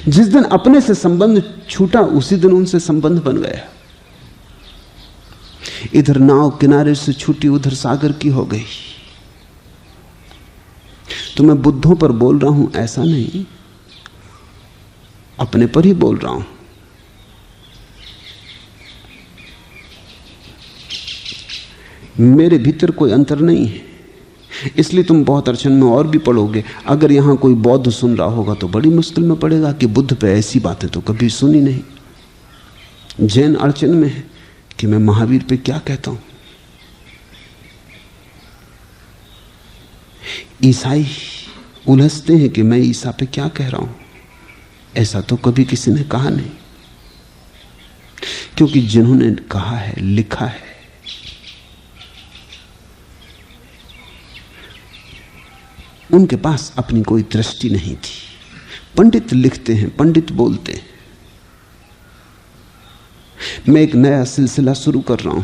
जिस दिन अपने से संबंध छूटा उसी दिन उनसे संबंध बन गया। इधर नाव किनारे से छूटी, उधर सागर की हो गई। तो मैं बुद्धों पर बोल रहा हूं ऐसा नहीं, अपने पर ही बोल रहा हूं। मेरे भीतर कोई अंतर नहीं है। इसलिए तुम बहुत अड़चन में और भी पड़ोगे। अगर यहां कोई बौद्ध सुन रहा होगा तो बड़ी मुश्किल में पड़ेगा कि बुद्ध पे ऐसी बातें तो कभी सुनी नहीं। जैन अड़चन में है कि मैं महावीर पे क्या कहता हूं। ईसाई उलझते हैं कि मैं ईसा पे क्या कह रहा हूं। ऐसा तो कभी किसी ने कहा नहीं, क्योंकि जिन्होंने कहा है, लिखा है, उनके पास अपनी कोई दृष्टि नहीं थी। पंडित लिखते हैं, पंडित बोलते हैं। मैं एक नया सिलसिला शुरू कर रहा हूं।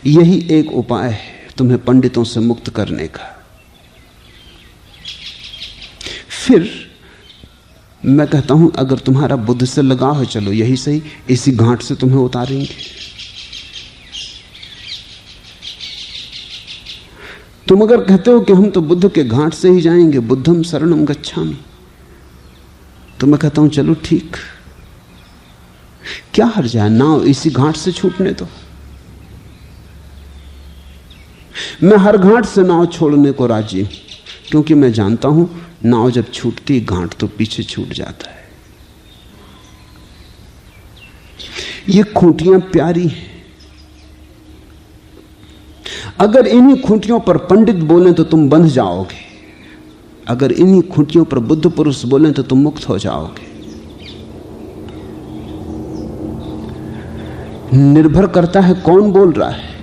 यही एक उपाय है तुम्हें पंडितों से मुक्त करने का। फिर मैं कहता हूं अगर तुम्हारा बुद्ध से लगाव है, चलो यही सही, इसी घाट से तुम्हें उतारेंगे। तुम अगर कहते हो कि हम तो बुद्ध के घाट से ही जाएंगे, बुद्धम शरणम गच्छामि, तो मैं कहता हूं चलो ठीक, क्या हर्ज है, नाव इसी घाट से छूटने दो। मैं हर घाट से नाव छोड़ने को राजी हूं, क्योंकि मैं जानता हूं नाव जब छूटती घाट तो पीछे छूट जाता है। ये खूंटियां प्यारी हैं। अगर इन्हीं खूंटियों पर पंडित बोलें तो तुम बंध जाओगे, अगर इन्हीं खूंटियों पर बुद्ध पुरुष बोलें तो तुम मुक्त हो जाओगे। निर्भर करता है कौन बोल रहा है,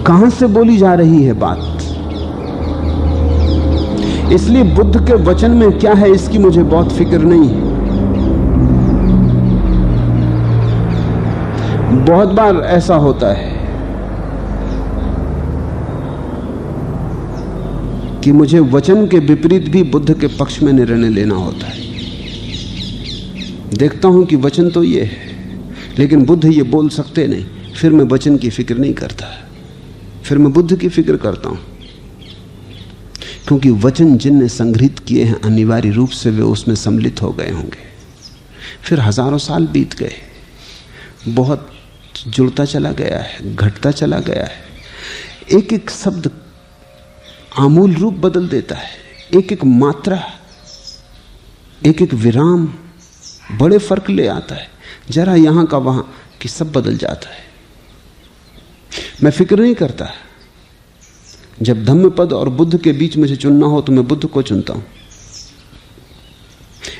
कहां से बोली जा रही है बात। इसलिए बुद्ध के वचन में क्या है इसकी मुझे बहुत फिक्र नहीं है। बहुत बार ऐसा होता है कि मुझे वचन के विपरीत भी बुद्ध के पक्ष में निर्णय लेना होता है। देखता हूं कि वचन तो ये है, लेकिन बुद्ध ये बोल सकते नहीं, फिर मैं वचन की फिक्र नहीं करता, फिर मैं बुद्ध की फिक्र करता हूं, क्योंकि वचन जिनने संग्रहित किए हैं अनिवार्य रूप से वे उसमें सम्मिलित हो गए होंगे। फिर हजारों साल बीत गए, बहुत जुड़ता चला गया है, घटता चला गया है। एक एक शब्द आमूल रूप बदल देता है, एक एक मात्रा, एक एक विराम बड़े फर्क ले आता है। जरा यहां का वहां कि सब बदल जाता है। मैं फिक्र नहीं करता। जब धम्मपद और बुद्ध के बीच मुझे चुनना हो तो मैं बुद्ध को चुनता हूं।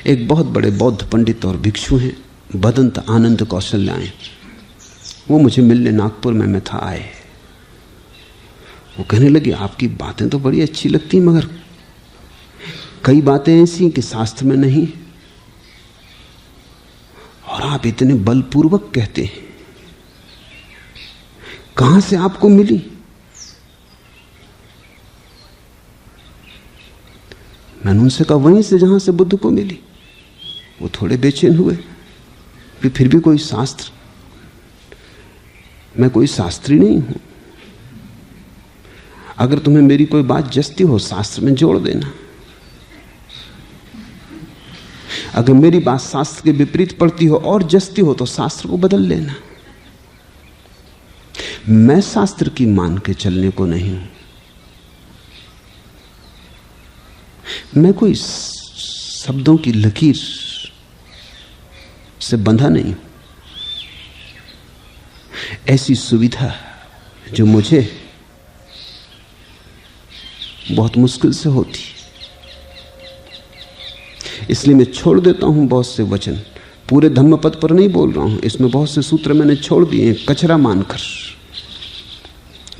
एक बहुत बड़े बौद्ध पंडित और भिक्षु हैं, भदंत आनंद कौशल्याएं, वो मुझे मिलने नागपुर में मैं था आए। वो कहने लगे आपकी बातें तो बड़ी अच्छी लगती, मगर कई बातें ऐसी कि शास्त्र में नहीं, और आप इतने बलपूर्वक कहते हैं, कहां से आपको मिली? मैंने उनसे कहा वहीं से जहां से बुद्ध को मिली। वो थोड़े बेचैन हुए कि फिर भी कोई शास्त्र, मैं कोई शास्त्री नहीं हूं, अगर तुम्हें मेरी कोई बात जचती हो शास्त्र में जोड़ देना, अगर मेरी बात शास्त्र के विपरीत पड़ती हो और जचती हो तो शास्त्र को बदल लेना। मैं शास्त्र की मान के चलने को नहीं हूं, मैं कोई शब्दों की लकीर से बंधा नहीं हूं। ऐसी सुविधा जो मुझे बहुत मुश्किल से होती, इसलिए मैं छोड़ देता हूं बहुत से वचन। पूरे धम्मपद पर नहीं बोल रहा हूं, इसमें बहुत से सूत्र मैंने छोड़ दिए कचरा मानकर।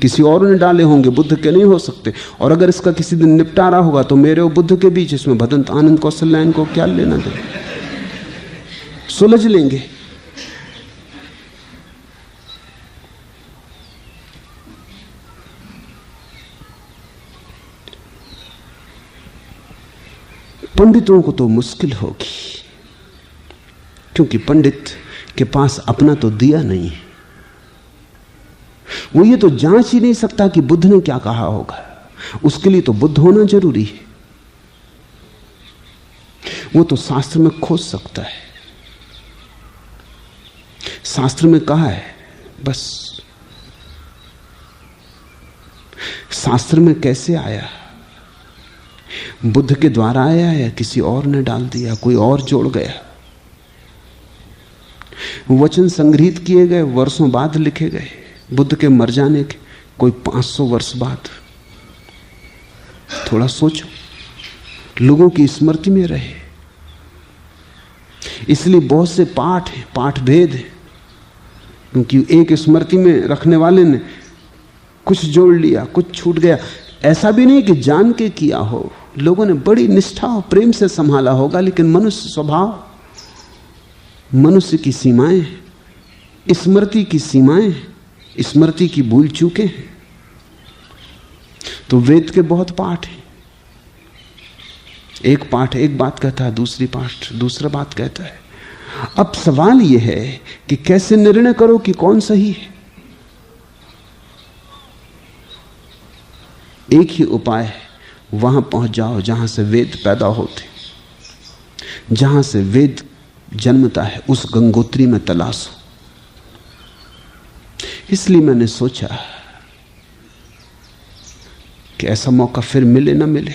किसी और ने डाले होंगे, बुद्ध के नहीं हो सकते। और अगर इसका किसी दिन निपटारा होगा तो मेरे और बुद्ध के बीच इसमें भदंत आनंद कौशल्यायन को क्या लेना देना, सुलझ लेंगे। पंडितों को तो मुश्किल होगी, क्योंकि पंडित के पास अपना तो दिया नहीं है। वो ये तो जांच ही नहीं सकता कि बुद्ध ने क्या कहा होगा, उसके लिए तो बुद्ध होना जरूरी है। वो तो शास्त्र में खोज सकता है, शास्त्र में कहा है बस। शास्त्र में कैसे आया, बुद्ध के द्वारा आया या किसी और ने डाल दिया, कोई और जोड़ गया। वचन संग्रहित किए गए, वर्षों बाद लिखे गए। बुद्ध के मर जाने के कोई 500 वर्ष बाद। थोड़ा सोचो, लोगों की स्मृति में रहे। इसलिए बहुत से पाठ हैं, पाठ भेद है, क्योंकि एक स्मृति में रखने वाले ने कुछ जोड़ लिया, कुछ छूट गया। ऐसा भी नहीं कि जान के किया हो, लोगों ने बड़ी निष्ठा और प्रेम से संभाला होगा, लेकिन मनुष्य स्वभाव, मनुष्य की सीमाएं, स्मृति की सीमाएं, स्मृति की भूल चूके हैं। तो वेद के बहुत पाठ हैं, एक पाठ एक बात कहता है, दूसरी पाठ दूसरा बात कहता है। अब सवाल यह है कि कैसे निर्णय करो कि कौन सही है। एक ही उपाय है, वहां पहुंच जाओ जहां से वेद पैदा होते। जहां से वेद जन्मता है उस गंगोत्री में तलाशो। इसलिए मैंने सोचा कि ऐसा मौका फिर मिले ना मिले,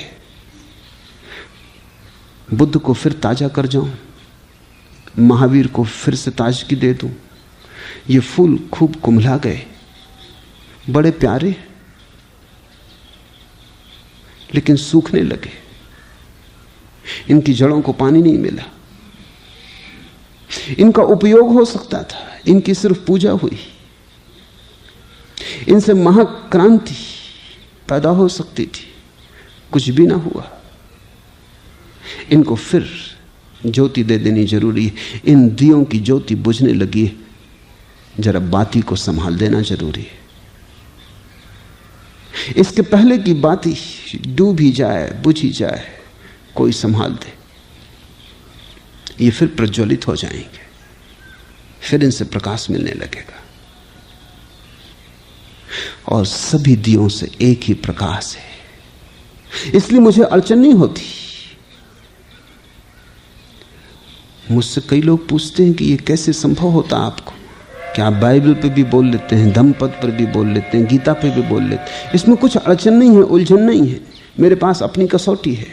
बुद्ध को फिर ताजा कर जाऊं, महावीर को फिर से ताजगी दे दूं। ये फूल खूब कुम्हला गए, बड़े प्यारे, लेकिन सूखने लगे, इनकी जड़ों को पानी नहीं मिला। इनका उपयोग हो सकता था, इनकी सिर्फ पूजा हुई, इनसे महाक्रांति पैदा हो सकती थी, कुछ भी ना हुआ। इनको फिर ज्योति दे देनी जरूरी है। इन दियों की ज्योति बुझने लगी है, जरा बाती को संभाल देना जरूरी है। इसके पहले की बाती डूब ही जाए, बुझ ही जाए, कोई संभाल दे, ये फिर प्रज्वलित हो जाएंगे, फिर इनसे प्रकाश मिलने लगेगा। और सभी दियों से एक ही प्रकाश है, इसलिए मुझे अड़चन नहीं होती। मुझसे कई लोग पूछते हैं कि ये कैसे संभव होता आपको, कि आप बाइबल पे भी बोल लेते हैं, धम्मपद पर भी बोल लेते हैं, गीता पे भी बोल लेते हैं, इसमें कुछ अड़चन नहीं है, उलझन नहीं है। मेरे पास अपनी कसौटी है,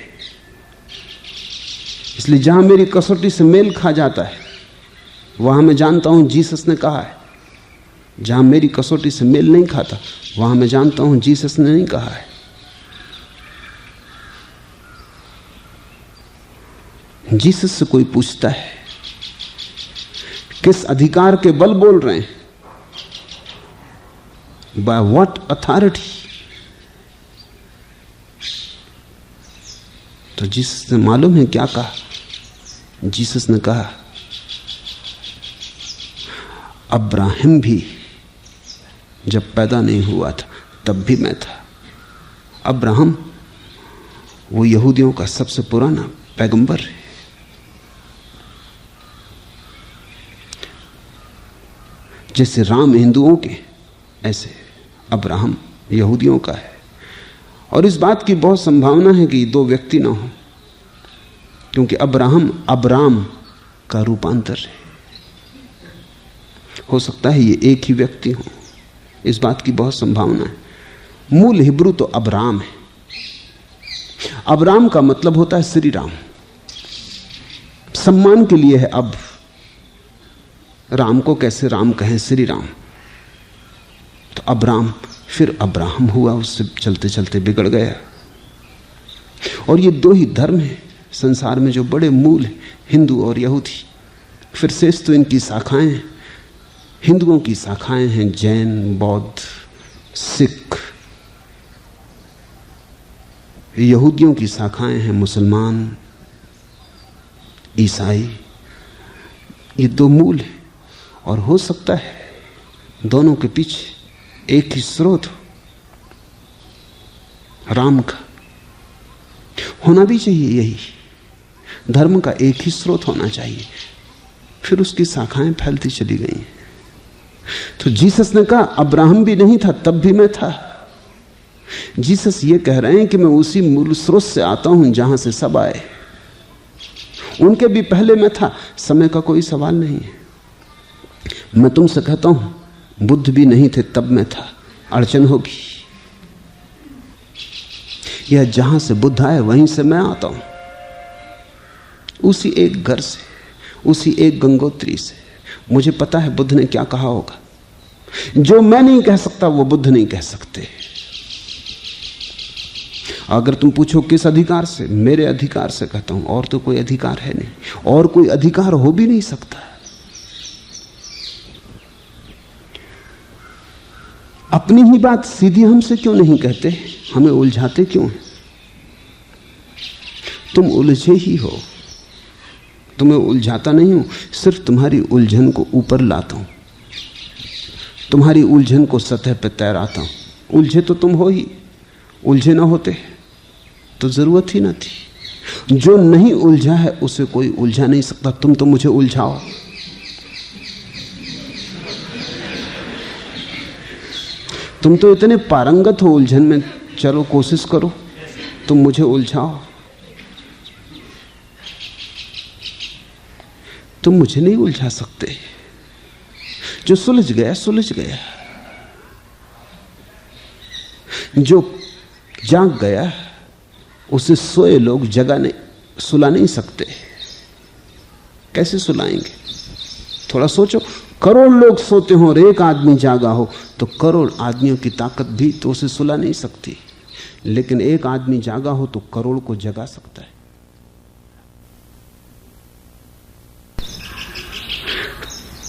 इसलिए जहां मेरी कसौटी से मेल खा जाता है वहां मैं जानता हूं जीसस ने कहा है। जहां मेरी कसौटी से मेल नहीं खाता वहां मैं जानता हूं जीसस ने नहीं कहा है। जीसस से कोई पूछता है किस अधिकार के बल बोल रहे हैं, बाय व्हाट अथॉरिटी, तो जीसस ने मालूम है क्या कहा। जीसस ने कहा अब्राहम भी जब पैदा नहीं हुआ था तब भी मैं था। अब्राहम वो यहूदियों का सबसे पुराना पैगंबर है। जैसे राम हिंदुओं के, ऐसे अब्राहम यहूदियों का है। और इस बात की बहुत संभावना है कि दो व्यक्ति ना हो, क्योंकि अब्राहम अब्राम का रूपांतर है। हो सकता है ये एक ही व्यक्ति हो, इस बात की बहुत संभावना है। मूल हिब्रू तो अब्राम है। अब्राम का मतलब होता है श्री राम, सम्मान के लिए है। अब राम को कैसे राम कहें, श्री राम, तो अब्राम फिर अब्राहम हुआ, उससे चलते चलते बिगड़ गया। और ये दो ही धर्म हैं संसार में जो बड़े मूल हैं, हिंदू और यहूदी। फिर शेष तो इनकी शाखाएं हैं। हिंदुओं की शाखाएं हैं जैन, बौद्ध, सिख। यहूदियों की शाखाएं हैं मुसलमान, ईसाई। ये दो मूल हैं। और हो सकता है दोनों के पीछे एक ही स्रोत हो, राम का। होना भी चाहिए, यही धर्म का एक ही स्रोत होना चाहिए। फिर उसकी शाखाएं फैलती चली गई। तो जीसस ने कहा अब्राहम भी नहीं था तब भी मैं था। जीसस ये कह रहे हैं कि मैं उसी मूल स्रोत से आता हूं जहां से सब आए। उनके भी पहले मैं था, समय का कोई सवाल नहीं है। मैं तुमसे कहता हूं बुद्ध भी नहीं थे तब मैं था, अड़चन होगी। यह जहां से बुद्ध आए वहीं से मैं आता हूं, उसी एक घर से, उसी एक गंगोत्री से। मुझे पता है बुद्ध ने क्या कहा होगा। जो मैं नहीं कह सकता वो बुद्ध नहीं कह सकते। अगर तुम पूछो किस अधिकार से, मेरे अधिकार से कहता हूं, और तो कोई अधिकार है नहीं, और कोई अधिकार हो भी नहीं सकता। अपनी ही बात सीधी हमसे क्यों नहीं कहते, हमें उलझाते क्यों हैं? तुम उलझे ही हो, तुम्हें उलझाता नहीं हूं, सिर्फ तुम्हारी उलझन को ऊपर लाता हूं, तुम्हारी उलझन को सतह पर तैराता हूं। उलझे तो तुम हो ही, उलझे ना होते तो जरूरत ही ना थी। जो नहीं उलझा है उसे कोई उलझा नहीं सकता। तुम तो मुझे उलझाओ। तुम तो इतने पारंगत हो उलझन में, चलो कोशिश करो, तुम मुझे उलझाओ। तुम मुझे नहीं उलझा सकते। जो सुलझ गया सुलझ गया, जो जाग गया उसे सोए लोग जगा नहीं, सुला नहीं सकते। कैसे सुलाएंगे? थोड़ा सोचो, करोड़ लोग सोते हो और एक आदमी जागा हो, तो करोड़ आदमियों की ताकत भी तो उसे सुला नहीं सकती, लेकिन एक आदमी जागा हो तो करोड़ को जगा सकता है।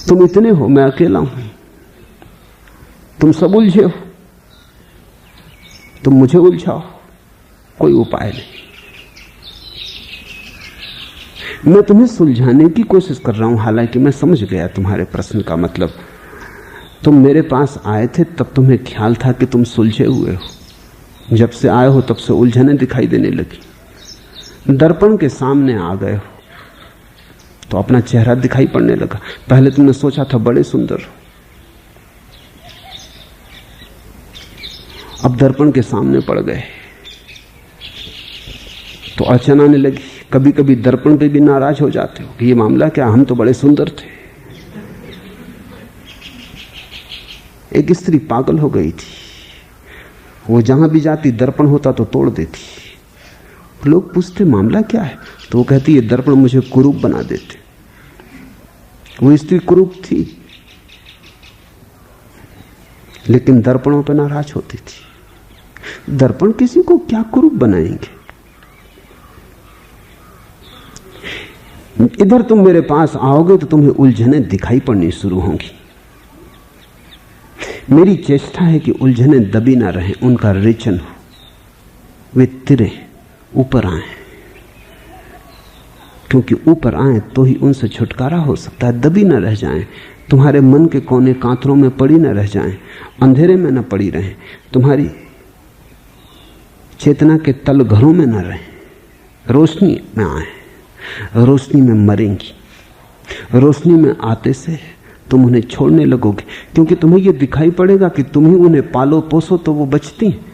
तुम इतने हो, मैं अकेला हूं, तुम सब उलझे हो, तुम मुझे उलझाओ, कोई उपाय नहीं। मैं तुम्हें सुलझाने की कोशिश कर रहा हूं, हालांकि मैं समझ गया तुम्हारे प्रश्न का मतलब। तुम मेरे पास आए थे तब तुम्हें ख्याल था कि तुम सुलझे हुए हो, जब से आए हो तब से उलझने दिखाई देने लगी। दर्पण के सामने आ गए हो तो अपना चेहरा दिखाई पड़ने लगा। पहले तुमने सोचा था बड़े सुंदर हो, अब दर्पण के सामने पड़ गए तो अड़चन आने लगी। कभी कभी दर्पण पे भी नाराज हो जाते हो कि ये मामला क्या, हम तो बड़े सुंदर थे। एक स्त्री पागल हो गई थी, वो जहां भी जाती दर्पण होता तो तोड़ देती। लोग पूछते मामला क्या है, तो वो कहती ये दर्पण मुझे कुरूप बना देते। वो स्त्री कुरूप थी, लेकिन दर्पणों पर नाराज होती थी। दर्पण किसी को क्या कुरूप बनाएंगे? इधर तुम मेरे पास आओगे तो तुम्हें उलझने दिखाई पड़नी शुरू होंगी। मेरी चेष्टा है कि उलझने दबी ना रहें, उनका रेचन हो, वे तिरे ऊपर आए, क्योंकि ऊपर आए तो ही उनसे छुटकारा हो सकता है। दबी ना रह जाएं, तुम्हारे मन के कोने कांतरों में पड़ी ना रह जाएं, अंधेरे में ना पड़ी रहें, तुम्हारी चेतना के तल घरों में ना रहें, रोशनी में आए। रोशनी में मरेंगी, रोशनी में आते से तुम उन्हें छोड़ने लगोगे, क्योंकि तुम्हें यह दिखाई पड़ेगा कि तुम ही उन्हें पालो पोसो तो वो बचती हैं।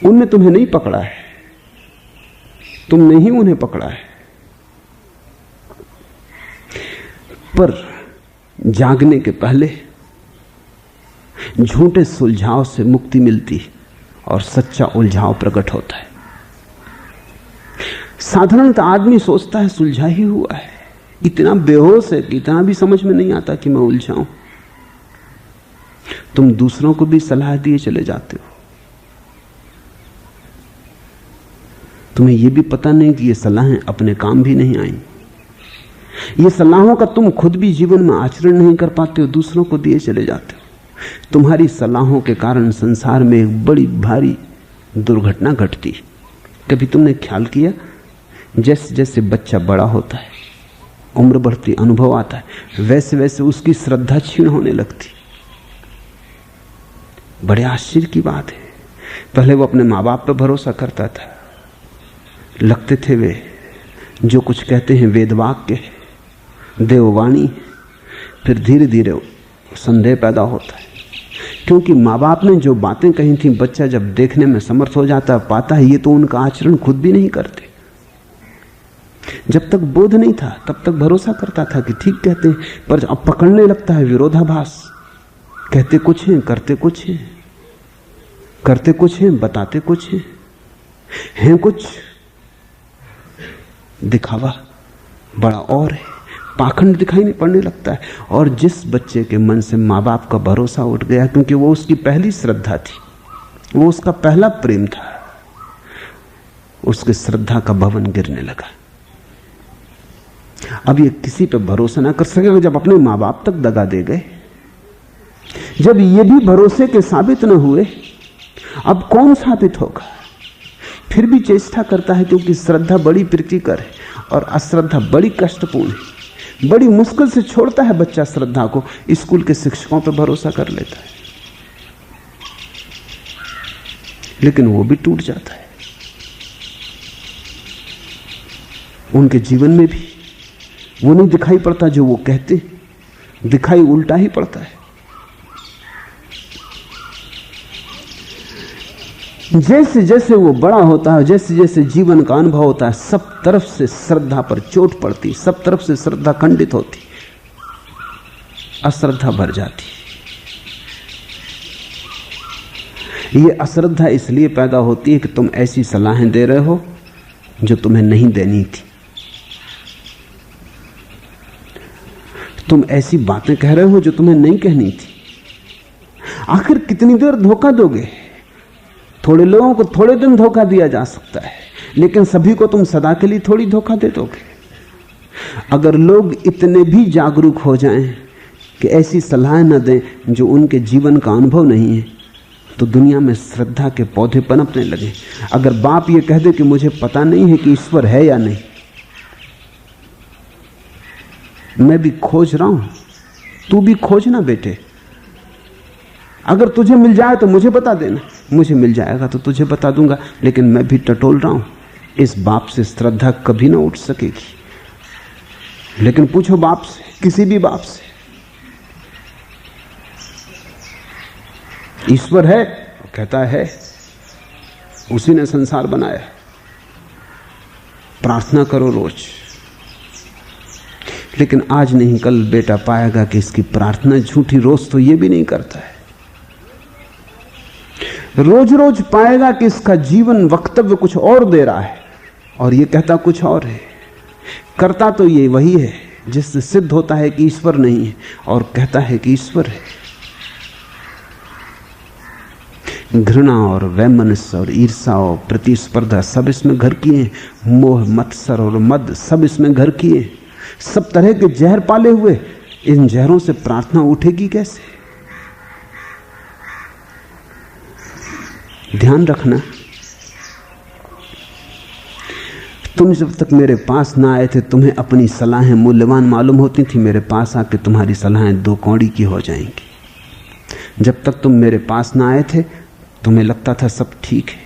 उनने तुम्हें नहीं पकड़ा है, तुमने ही उन्हें पकड़ा है। पर जागने के पहले झूठे सुलझाव से मुक्ति मिलती और सच्चा उलझाव प्रकट होता है। साधारणतः आदमी सोचता है सुलझा ही हुआ है, इतना बेहोश है कि इतना भी समझ में नहीं आता कि मैं उलझाऊं। तुम दूसरों को भी सलाह दिए चले जाते हो, तुम्हें यह भी पता नहीं कि ये सलाहें अपने काम भी नहीं आई। ये सलाहों का तुम खुद भी जीवन में आचरण नहीं कर पाते हो, दूसरों को दिए चले जाते हो। तुम्हारी सलाहों के कारण संसार में एक बड़ी भारी दुर्घटना घटती। कभी तुमने ख्याल किया, जैसे जैसे बच्चा बड़ा होता है, उम्र बढ़ती, अनुभव आता है, वैसे वैसे उसकी श्रद्धा क्षीण होने लगती। बड़े आश्चर्य की बात है, पहले वो अपने माँ बाप पर भरोसा करता था, लगते थे वे जो कुछ कहते हैं वेदवाक्य, देववाणी। फिर धीरे धीरे संदेह पैदा होता है, क्योंकि माँ बाप ने जो बातें कही थी, बच्चा जब देखने में समर्थ हो जाता है, पाता है ये तो उनका आचरण खुद भी नहीं करते। जब तक बोध नहीं था तब तक भरोसा करता था कि ठीक कहते हैं, पर अब पकड़ने लगता है विरोधाभास। कहते कुछ हैं, करते कुछ हैं, करते कुछ हैं, बताते कुछ हैं कुछ, दिखावा बड़ा और है, पाखंड दिखाई नहीं पड़ने लगता है। और जिस बच्चे के मन से माँ बाप का भरोसा उठ गया, क्योंकि वो उसकी पहली श्रद्धा थी, वो उसका पहला प्रेम था, उसके श्रद्धा का भवन गिरने लगा। अब ये किसी पे भरोसा ना कर सकेगा। जब अपने माँ बाप तक दगा दे गए, जब ये भी भरोसे के साबित न हुए, अब कौन साबित होगा? फिर भी चेष्टा करता है, क्योंकि श्रद्धा बड़ी प्रीतिकर है और अश्रद्धा बड़ी कष्टपूर्ण है। बड़ी मुश्किल से छोड़ता है बच्चा श्रद्धा को, स्कूल के शिक्षकों पर भरोसा कर लेता है, लेकिन वो भी टूट जाता है। उनके जीवन में भी वो नहीं दिखाई पड़ता जो वो कहते, दिखाई उल्टा ही पड़ता है। जैसे जैसे वो बड़ा होता है, जैसे जैसे जीवन का अनुभव होता है, सब तरफ से श्रद्धा पर चोट पड़ती, सब तरफ से श्रद्धा खंडित होती, अश्रद्धा भर जाती। ये अश्रद्धा इसलिए पैदा होती है कि तुम ऐसी सलाहें दे रहे हो जो तुम्हें नहीं देनी थी, तुम ऐसी बातें कह रहे हो जो तुम्हें नहीं कहनी थी। आखिर कितनी देर धोखा दोगे? थोड़े लोगों को थोड़े दिन धोखा दिया जा सकता है, लेकिन सभी को तुम सदा के लिए थोड़ी धोखा दे दोगे। अगर लोग इतने भी जागरूक हो जाएं कि ऐसी सलाह न दें जो उनके जीवन का अनुभव नहीं है, तो दुनिया में श्रद्धा के पौधे पनपने लगे। अगर बाप ये कह दे कि मुझे पता नहीं है कि ईश्वर है या नहीं, मैं भी खोज रहा हूं, तू भी खोजना बेटे। अगर तुझे मिल जाए तो मुझे बता देना, मुझे मिल जाएगा तो तुझे बता दूंगा, लेकिन मैं भी टटोल रहा हूं। इस बाप से श्रद्धा कभी ना उठ सकेगी। लेकिन पूछो बाप से, किसी भी बाप से, ईश्वर है? कहता है उसी ने संसार बनाया। प्रार्थना करो रोज, लेकिन आज नहीं कल बेटा पाएगा कि इसकी प्रार्थना झूठी। रोज तो ये भी नहीं करता है, रोज रोज पाएगा कि इसका जीवन वक्तव्य कुछ और दे रहा है और ये कहता कुछ और है। करता तो ये वही है जिससे सिद्ध होता है कि ईश्वर नहीं है और कहता है कि ईश्वर है। घृणा और वैमनस्य और ईर्षा और प्रतिस्पर्धा सब इसमें घर किए, मोह मत्सर और मद सब इसमें घर किए, सब तरह के जहर पाले हुए। इन जहरों से प्रार्थना उठेगी कैसे? ध्यान रखना, तुम जब तक मेरे पास ना आए थे तुम्हें अपनी सलाहें मूल्यवान मालूम होती थी। मेरे पास आके तुम्हारी सलाहें दो कौड़ी की हो जाएंगी। जब तक तुम मेरे पास ना आए थे तुम्हें लगता था सब ठीक है,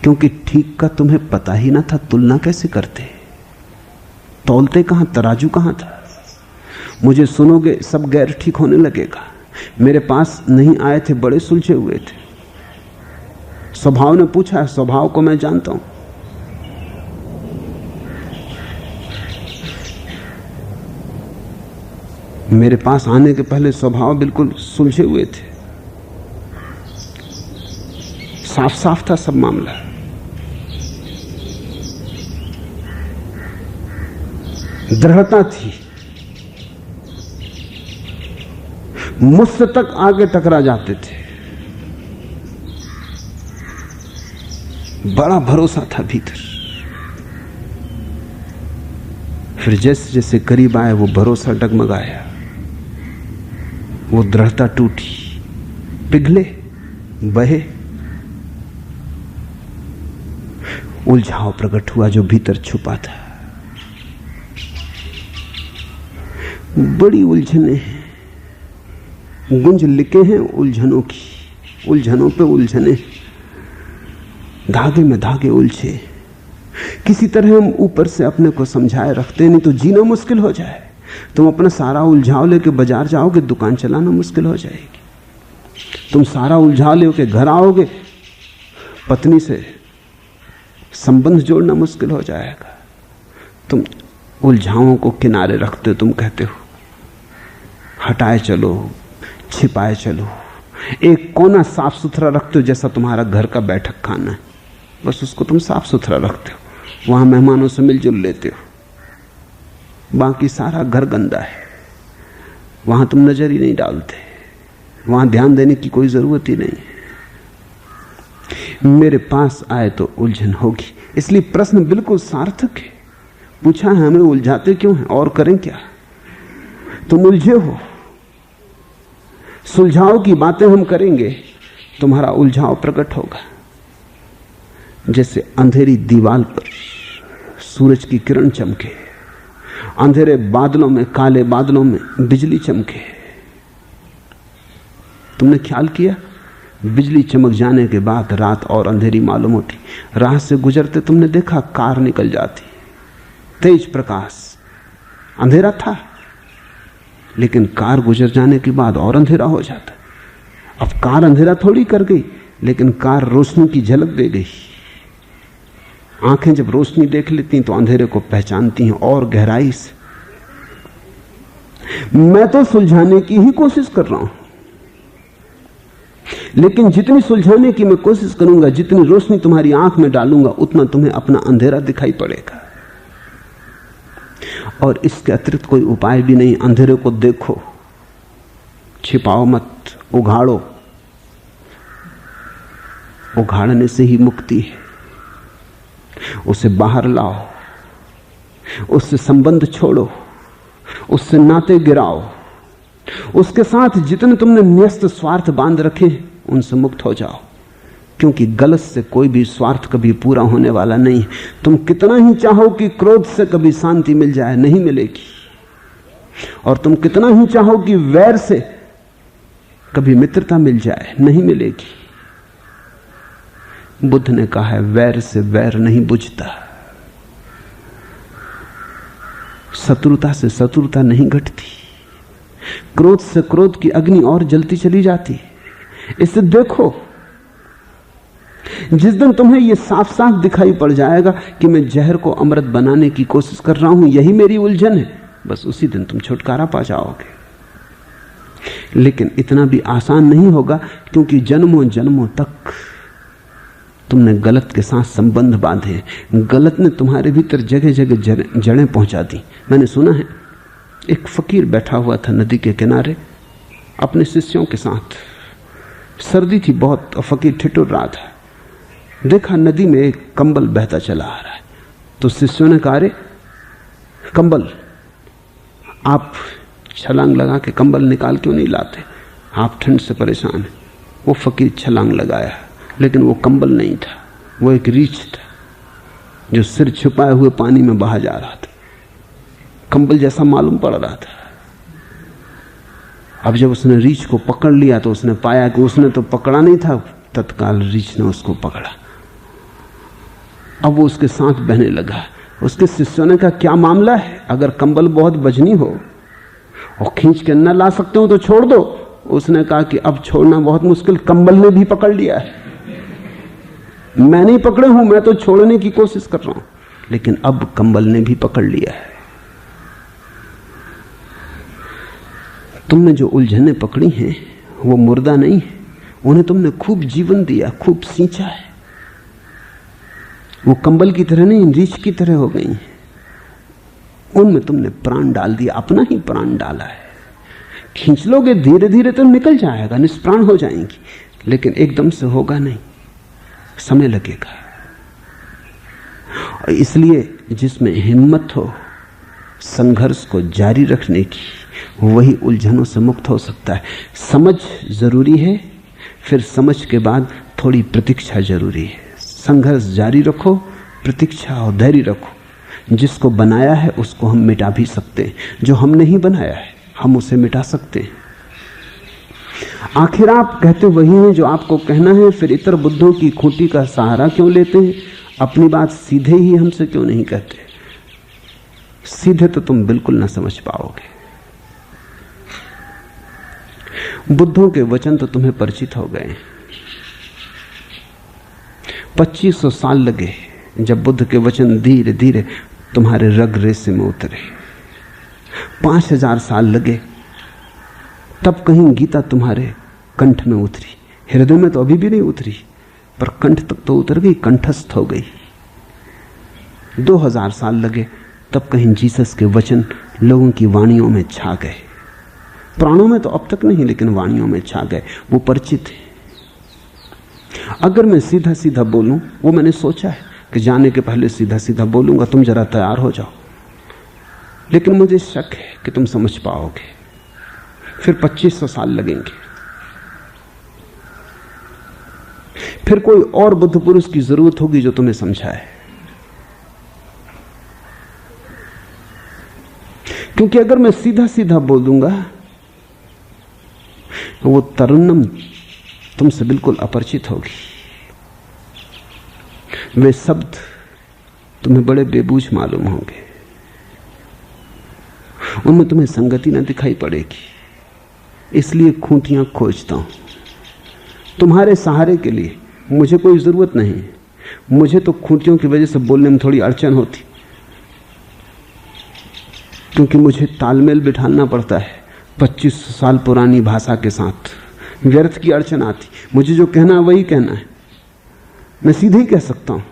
क्योंकि ठीक का तुम्हें पता ही ना था। तुलना कैसे करते, तौलते कहां, तराजू कहां था? मुझे सुनोगे सब गैर ठीक होने लगेगा। मेरे पास नहीं आए थे, बड़े सुलझे हुए थे। स्वभाव ने पूछा, स्वभाव को मैं जानता हूं। मेरे पास आने के पहले स्वभाव बिल्कुल सुलझे हुए थे, साफ साफ था सब मामला। दृढ़ता थी, मुझसे तक आगे टकरा जाते थे, बड़ा भरोसा था भीतर। फिर जैसे जैसे करीब आए वो भरोसा डगमगाया, वो दृढ़ता टूटी, पिघले, बहे, उलझाव प्रकट हुआ जो भीतर छुपा था। बड़ी उलझने हैं, गुंज लिखे हैं उलझनों की, उलझनों पे उलझने, धागे में धागे उलझे। किसी तरह हम ऊपर से अपने को समझाए रखते, नहीं तो जीना मुश्किल हो जाए। तुम अपना सारा उलझाव लेके बाजार जाओगे, दुकान चलाना मुश्किल हो जाएगी। तुम सारा उलझाव लेके घर आओगे, पत्नी से संबंध जोड़ना मुश्किल हो जाएगा। तुम उलझावों को किनारे रखते हो, तुम कहते हो हटाए चलो, छिपाए चलो। एक कोना साफ सुथरा रखते हो, जैसा तुम्हारा घर का बैठक खाना है, बस उसको तुम साफ सुथरा रखते हो, वहां मेहमानों से मिलजुल लेते हो। बाकी सारा घर गंदा है, वहां तुम नजर ही नहीं डालते, वहां ध्यान देने की कोई जरूरत ही नहीं। मेरे पास आए तो उलझन होगी, इसलिए प्रश्न बिल्कुल सार्थक है। पूछा है हमें उलझाते क्यों हैं और करें क्या? तुम उलझे हो, सुलझाव की बातें हम करेंगे, तुम्हारा उलझाव प्रकट होगा। जैसे अंधेरी दीवार पर सूरज की किरण चमके, अंधेरे बादलों में, काले बादलों में बिजली चमके। तुमने ख्याल किया, बिजली चमक जाने के बाद रात और अंधेरी मालूम होती। राह से गुजरते तुमने देखा कार निकल जाती, तेज प्रकाश, अंधेरा था, लेकिन कार गुजर जाने के बाद और अंधेरा हो जाता। अब कार अंधेरा थोड़ी कर गई, लेकिन कार रोशनी की झलक दे गई। आंखें जब रोशनी देख लेती तो अंधेरे को पहचानती हैं और गहराई से। मैं तो सुलझाने की ही कोशिश कर रहा हूं, लेकिन जितनी सुलझाने की मैं कोशिश करूंगा, जितनी रोशनी तुम्हारी आंख में डालूंगा, उतना तुम्हें अपना अंधेरा दिखाई पड़ेगा। और इसके अतिरिक्त कोई उपाय भी नहीं। अंधेरे को देखो, छिपाओ मत, उघाड़ो। उघाड़ने से ही मुक्ति है। उसे बाहर लाओ, उससे संबंध छोड़ो, उससे नाते गिराओ। उसके साथ जितने तुमने न्यस्त स्वार्थ बांध रखे उनसे मुक्त हो जाओ, क्योंकि गलत से कोई भी स्वार्थ कभी पूरा होने वाला नहीं। तुम कितना ही चाहो कि क्रोध से कभी शांति मिल जाए, नहीं मिलेगी। और तुम कितना ही चाहो कि वैर से कभी मित्रता मिल जाए, नहीं मिलेगी। बुद्ध ने कहा है, वैर से वैर नहीं बुझता, शत्रुता से शत्रुता नहीं घटती, क्रोध से क्रोध की अग्नि और जलती चली जाती। इसे देखो। जिस दिन तुम्हें यह साफ साफ दिखाई पड़ जाएगा कि मैं जहर को अमृत बनाने की कोशिश कर रहा हूं, यही मेरी उलझन है, बस उसी दिन तुम छुटकारा पा जाओगे। लेकिन इतना भी आसान नहीं होगा, क्योंकि जन्मों जन्मों तक तुमने गलत के साथ संबंध बांधे। गलत ने तुम्हारे भीतर जगह जगह जड़ें पहुंचा दी। मैंने सुना है, एक फकीर बैठा हुआ था नदी के किनारे अपने शिष्यों के साथ। सर्दी थी बहुत, फकीर ठिठुर रहा था। देखा नदी में एक कंबल बहता चला आ रहा है। तो शिष्यों ने कहा, अरे कंबल, आप छलांग लगा के कंबल निकाल क्यों नहीं लाते? आप ठंड से परेशान हैं। वो फकीर छलांग लगाया, लेकिन वो कंबल नहीं था, वो एक रीछ था जो सिर छुपाए हुए पानी में बहा जा रहा था। कंबल जैसा मालूम पड़ रहा था। अब जब उसने रीछ को पकड़ लिया तो उसने पाया कि उसने तो पकड़ा नहीं था, तत्काल रीछ ने उसको पकड़ा। अब वो उसके साथ बहने लगा। उसके शिष्यों ने कहा, क्या मामला है? अगर कंबल बहुत वजनी हो और खींच के न ला सकते हो तो छोड़ दो। उसने कहा कि अब छोड़ना बहुत मुश्किल, कंबल ने भी पकड़ लिया है। मैं नहीं पकड़े हूं, मैं तो छोड़ने की कोशिश कर रहा हूं, लेकिन अब कंबल ने भी पकड़ लिया है। तुमने जो उलझने पकड़ी हैं वो मुर्दा नहीं है, उन्हें तुमने खूब जीवन दिया, खूब सींचा है। वो कंबल की तरह नहीं, रीछ की तरह हो गई हैं। उनमें तुमने प्राण डाल दिया, अपना ही प्राण डाला है। खींच लोगे धीरे धीरे तो निकल जाएगा, निष्प्राण हो जाएंगी, लेकिन एकदम से होगा नहीं, समय लगेगा। और इसलिए जिसमें हिम्मत हो संघर्ष को जारी रखने की, वही उलझनों से मुक्त हो सकता है। समझ जरूरी है, फिर समझ के बाद थोड़ी प्रतीक्षा जरूरी है। संघर्ष जारी रखो, प्रतीक्षा और धैर्य रखो। जिसको बनाया है उसको हम मिटा भी सकते हैं, जो हम नहीं बनाया है हम उसे मिटा सकते हैं। आखिर आप कहते वही हैं जो आपको कहना है, फिर इतर बुद्धों की खूंटी का सहारा क्यों लेते हैं? अपनी बात सीधे ही हमसे क्यों नहीं कहते? सीधे तो तुम बिल्कुल ना समझ पाओगे। बुद्धों के वचन तो तुम्हें परिचित हो गए। 2500 साल लगे जब बुद्ध के वचन धीरे धीरे तुम्हारे रग रेसे में उतरे। 5000 साल लगे तब कहीं गीता तुम्हारे कंठ में उतरी। हृदय में तो अभी भी नहीं उतरी, पर कंठ तक तो उतर गई, कंठस्थ हो गई। 2000 साल लगे तब कहीं जीसस के वचन लोगों की वाणियों में छा गए। प्राणों में तो अब तक नहीं, लेकिन वाणियों में छा गए, वो परिचित है। अगर मैं सीधा सीधा बोलूं, वो मैंने सोचा है कि जाने के पहले सीधा सीधा बोलूंगा, तुम जरा तैयार हो जाओ, लेकिन मुझे शक है कि तुम समझ पाओगे। फिर 2500 साल लगेंगे। फिर कोई और बुद्ध पुरुष की जरूरत होगी जो तुम्हें समझाए, क्योंकि अगर मैं सीधा सीधा बोल दूंगा तो वो तरुन्नम तुमसे बिल्कुल अपरिचित होगी। वे शब्द तुम्हें बड़े बेबूझ मालूम होंगे, उनमें तुम्हें संगति न दिखाई पड़ेगी। इसलिए खूंटियां खोजता हूं तुम्हारे सहारे के लिए। मुझे कोई जरूरत नहीं है। मुझे तो खूंटियों की वजह से बोलने में थोड़ी अड़चन होती, क्योंकि मुझे तालमेल बिठाना पड़ता है 25 साल पुरानी भाषा के साथ। व्यर्थ की अड़चन आती। मुझे जो कहना है वही कहना है, मैं सीधे ही कह सकता हूं।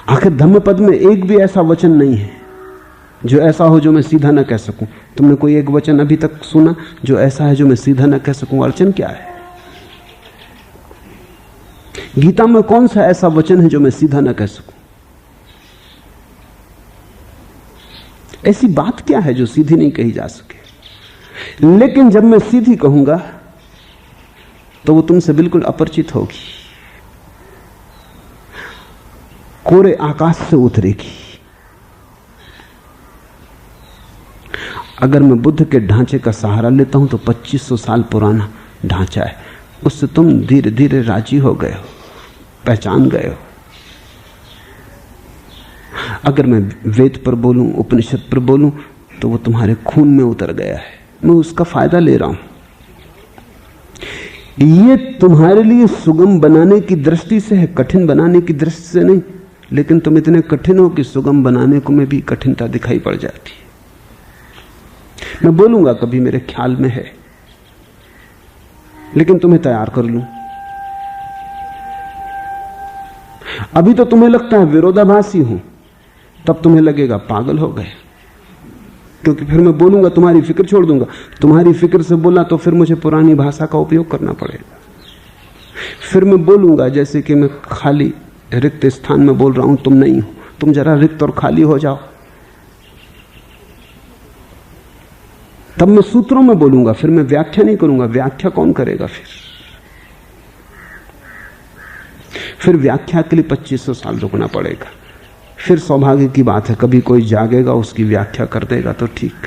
आखिर धम्मपद में एक भी ऐसा वचन नहीं है जो ऐसा हो जो मैं सीधा ना कह सकूं। तुमने कोई एक वचन अभी तक सुना जो ऐसा है जो मैं सीधा ना कह सकूं? अड़चन क्या है? गीता में कौन सा ऐसा वचन है जो मैं सीधा ना कह सकूं? ऐसी बात क्या है जो सीधी नहीं कही जा सके? लेकिन जब मैं सीधी कहूंगा तो वो तुमसे बिल्कुल अपरिचित होगी, कोरे आकाश से उतरेगी। अगर मैं बुद्ध के ढांचे का सहारा लेता हूं तो 2500 साल पुराना ढांचा है, उससे तुम धीरे धीरे राजी हो गए हो, पहचान गए हो। अगर मैं वेद पर बोलूं, उपनिषद पर बोलूं, तो वो तुम्हारे खून में उतर गया है। मैं उसका फायदा ले रहा हूं। ये तुम्हारे लिए सुगम बनाने की दृष्टि से है, कठिन बनाने की दृष्टि से नहीं। लेकिन तुम इतने कठिन हो कि सुगम बनाने को में भी कठिनता दिखाई पड़ जाती है। मैं बोलूंगा कभी, मेरे ख्याल में है, लेकिन तुम्हें तैयार कर लूं। अभी तो तुम्हें लगता है विरोधाभासी हूं, तब तुम्हें लगेगा पागल हो गए, क्योंकि फिर मैं बोलूंगा, तुम्हारी फिक्र छोड़ दूंगा। तुम्हारी फिक्र से बोला तो फिर मुझे पुरानी भाषा का उपयोग करना पड़ेगा। फिर मैं बोलूंगा जैसे कि मैं खाली रिक्त स्थान में बोल रहा हूं, तुम नहीं हो। तुम जरा रिक्त और खाली हो जाओ, तब मैं सूत्रों में बोलूंगा। फिर मैं व्याख्या नहीं करूंगा। व्याख्या कौन करेगा? फिर व्याख्या के लिए 2500 साल रुकना पड़ेगा। फिर सौभाग्य की बात है, कभी कोई जागेगा, उसकी व्याख्या कर देगा तो ठीक।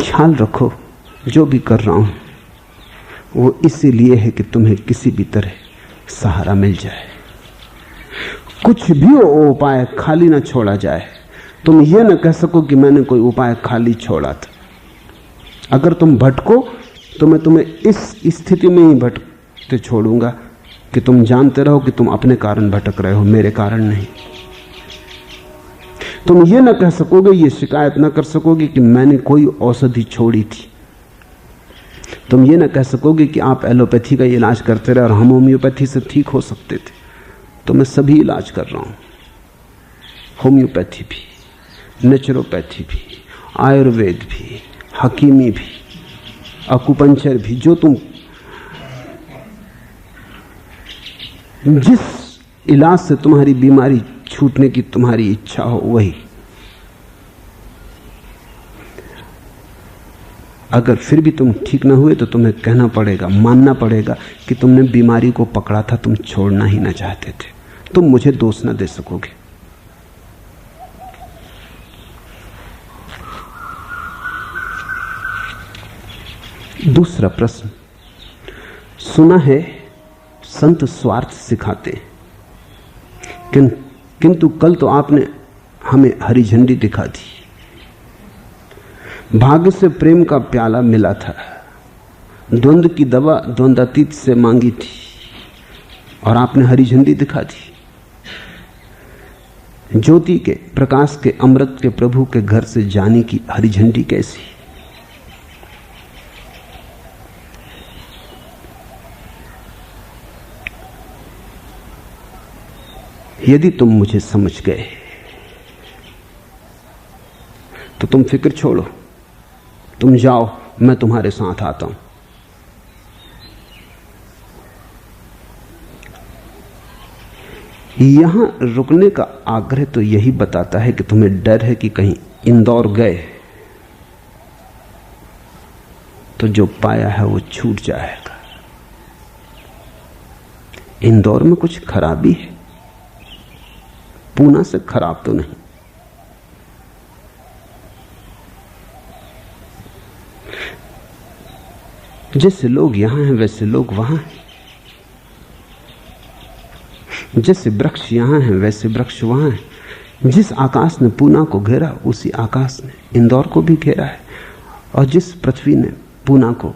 ख्याल रखो, जो भी कर रहा हूं वो इसीलिए है कि तुम्हें किसी भी तरह सहारा मिल जाए। कुछ भी उपाय खाली ना छोड़ा जाए। तुम ये ना कह सको कि मैंने कोई उपाय खाली छोड़ा था। अगर तुम भटको तो मैं तुम्हें इस स्थिति में ही भटकते छोड़ूंगा कि तुम जानते रहो कि तुम अपने कारण भटक रहे हो, मेरे कारण नहीं। तुम ये ना कह सकोगे, ये शिकायत ना कर सकोगे कि मैंने कोई औषधि छोड़ी थी। तुम ये ना कह सकोगे कि आप एलोपैथी का इलाज करते रहे और हम होम्योपैथी से ठीक हो सकते थे। तो मैं सभी इलाज कर रहा हूं, होम्योपैथी भी, नेचुरोपैथी भी, आयुर्वेद भी, हकीमी भी, अकुपंचर भी। जो तुम जिस इलाज से तुम्हारी बीमारी छूटने की तुम्हारी इच्छा हो वही। अगर फिर भी तुम ठीक ना हुए तो तुम्हें कहना पड़ेगा, मानना पड़ेगा कि तुमने बीमारी को पकड़ा था, तुम छोड़ना ही ना चाहते थे। तुम मुझे दोष ना दे सकोगे। दूसरा प्रश्न, सुना है संत स्वार्थ सिखाते, किंतु कल तो आपने हमें हरी झंडी दिखा दी। भाग्य से प्रेम का प्याला मिला था, द्वंद्व की दवा द्वंद्वातीत से मांगी थी और आपने हरी झंडी दिखा दी। ज्योति के प्रकाश के अमृत के प्रभु के घर से जाने की हरी झंडी कैसी? यदि तुम मुझे समझ गए तो तुम फिक्र छोड़ो, तुम जाओ, मैं तुम्हारे साथ आता हूं। यहां रुकने का आग्रह तो यही बताता है कि तुम्हें डर है कि कहीं इंदौर गए तो जो पाया है वो छूट जाएगा। इंदौर में कुछ खराबी है, पूना से खराब तो नहीं। जैसे लोग यहां हैं वैसे लोग वहां हैं, जैसे वृक्ष यहां हैं वैसे वृक्ष वहां हैं। जिस आकाश ने पूना को घेरा उसी आकाश ने इंदौर को भी घेरा है, और जिस पृथ्वी ने पूना को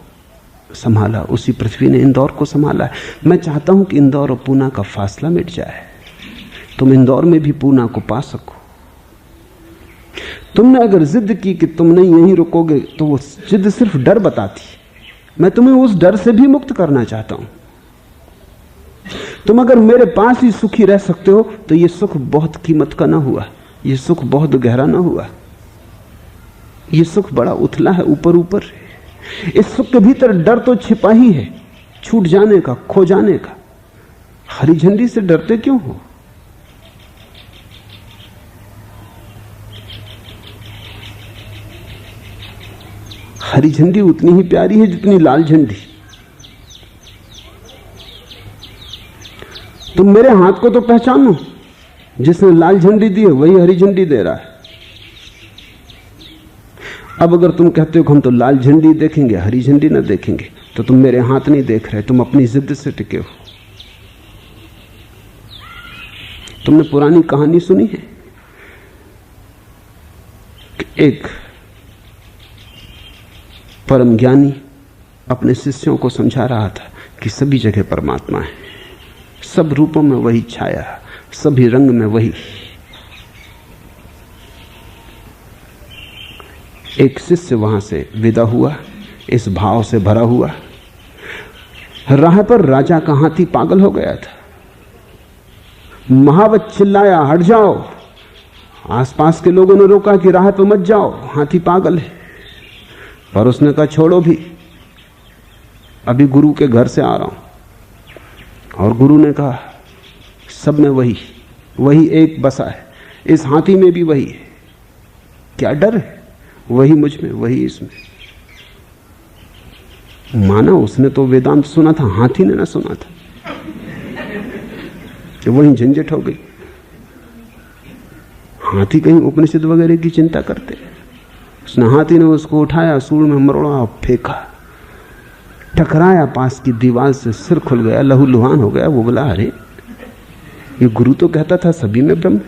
संभाला उसी पृथ्वी ने इंदौर को संभाला है। मैं चाहता हूं कि इंदौर और पूना का फासला मिट जाए, तुम इंदौर में भी पूना को पा सको। तुमने अगर जिद की कि तुम नहीं यहीं रुकोगे तो वो जिद सिर्फ डर बताती। मैं तुम्हें उस डर से भी मुक्त करना चाहता हूं। तुम अगर मेरे पास ही सुखी रह सकते हो तो ये सुख बहुत कीमत का ना हुआ, ये सुख बहुत गहरा ना हुआ, ये सुख बड़ा उथला है, ऊपर ऊपर। इस सुख के भीतर डर तो छिपा ही है, छूट जाने का, खो जाने का। हरी झंडी से डरते क्यों हो? हरी झंडी उतनी ही प्यारी है जितनी लाल झंडी। तुम मेरे हाथ को तो पहचानो, जिसने लाल झंडी दी है वही हरी झंडी दे रहा है। अब अगर तुम कहते हो कि हम तो लाल झंडी देखेंगे, हरी झंडी ना देखेंगे, तो तुम मेरे हाथ नहीं देख रहे, तुम अपनी जिद से टिके हो। तुमने पुरानी कहानी सुनी है कि एक परम ज्ञानी अपने शिष्यों को समझा रहा था कि सभी जगह परमात्मा है, सब रूपों में वही छाया, सभी रंग में वही। एक शिष्य वहां से विदा हुआ, इस भाव से भरा हुआ। राह पर राजा का हाथी पागल हो गया था। महावत चिल्लाया, हट जाओ। आसपास के लोगों ने रोका कि राह पे मत जाओ, हाथी पागल है। पर उसने कहा छोड़ो भी, अभी गुरु के घर से आ रहा हूं। और गुरु ने कहा सब में वही, वही एक बसा है, इस हाथी में भी वही है, क्या डर है? वही मुझ में, वही इसमें। माना उसने तो वेदांत सुना था, हाथी ने ना सुना था। वही झंझट हो गई। हाथी कहीं उपनिषद वगैरह की चिंता करते। उसने हाथी ने उसको उठाया, सूंड में मरोड़ा, फेंका, टकराया पास की दीवार से, सिर खुल गया, लहूलुहान हो गया। वो बोला अरे ये गुरु तो कहता था सभी में ब्रह्म।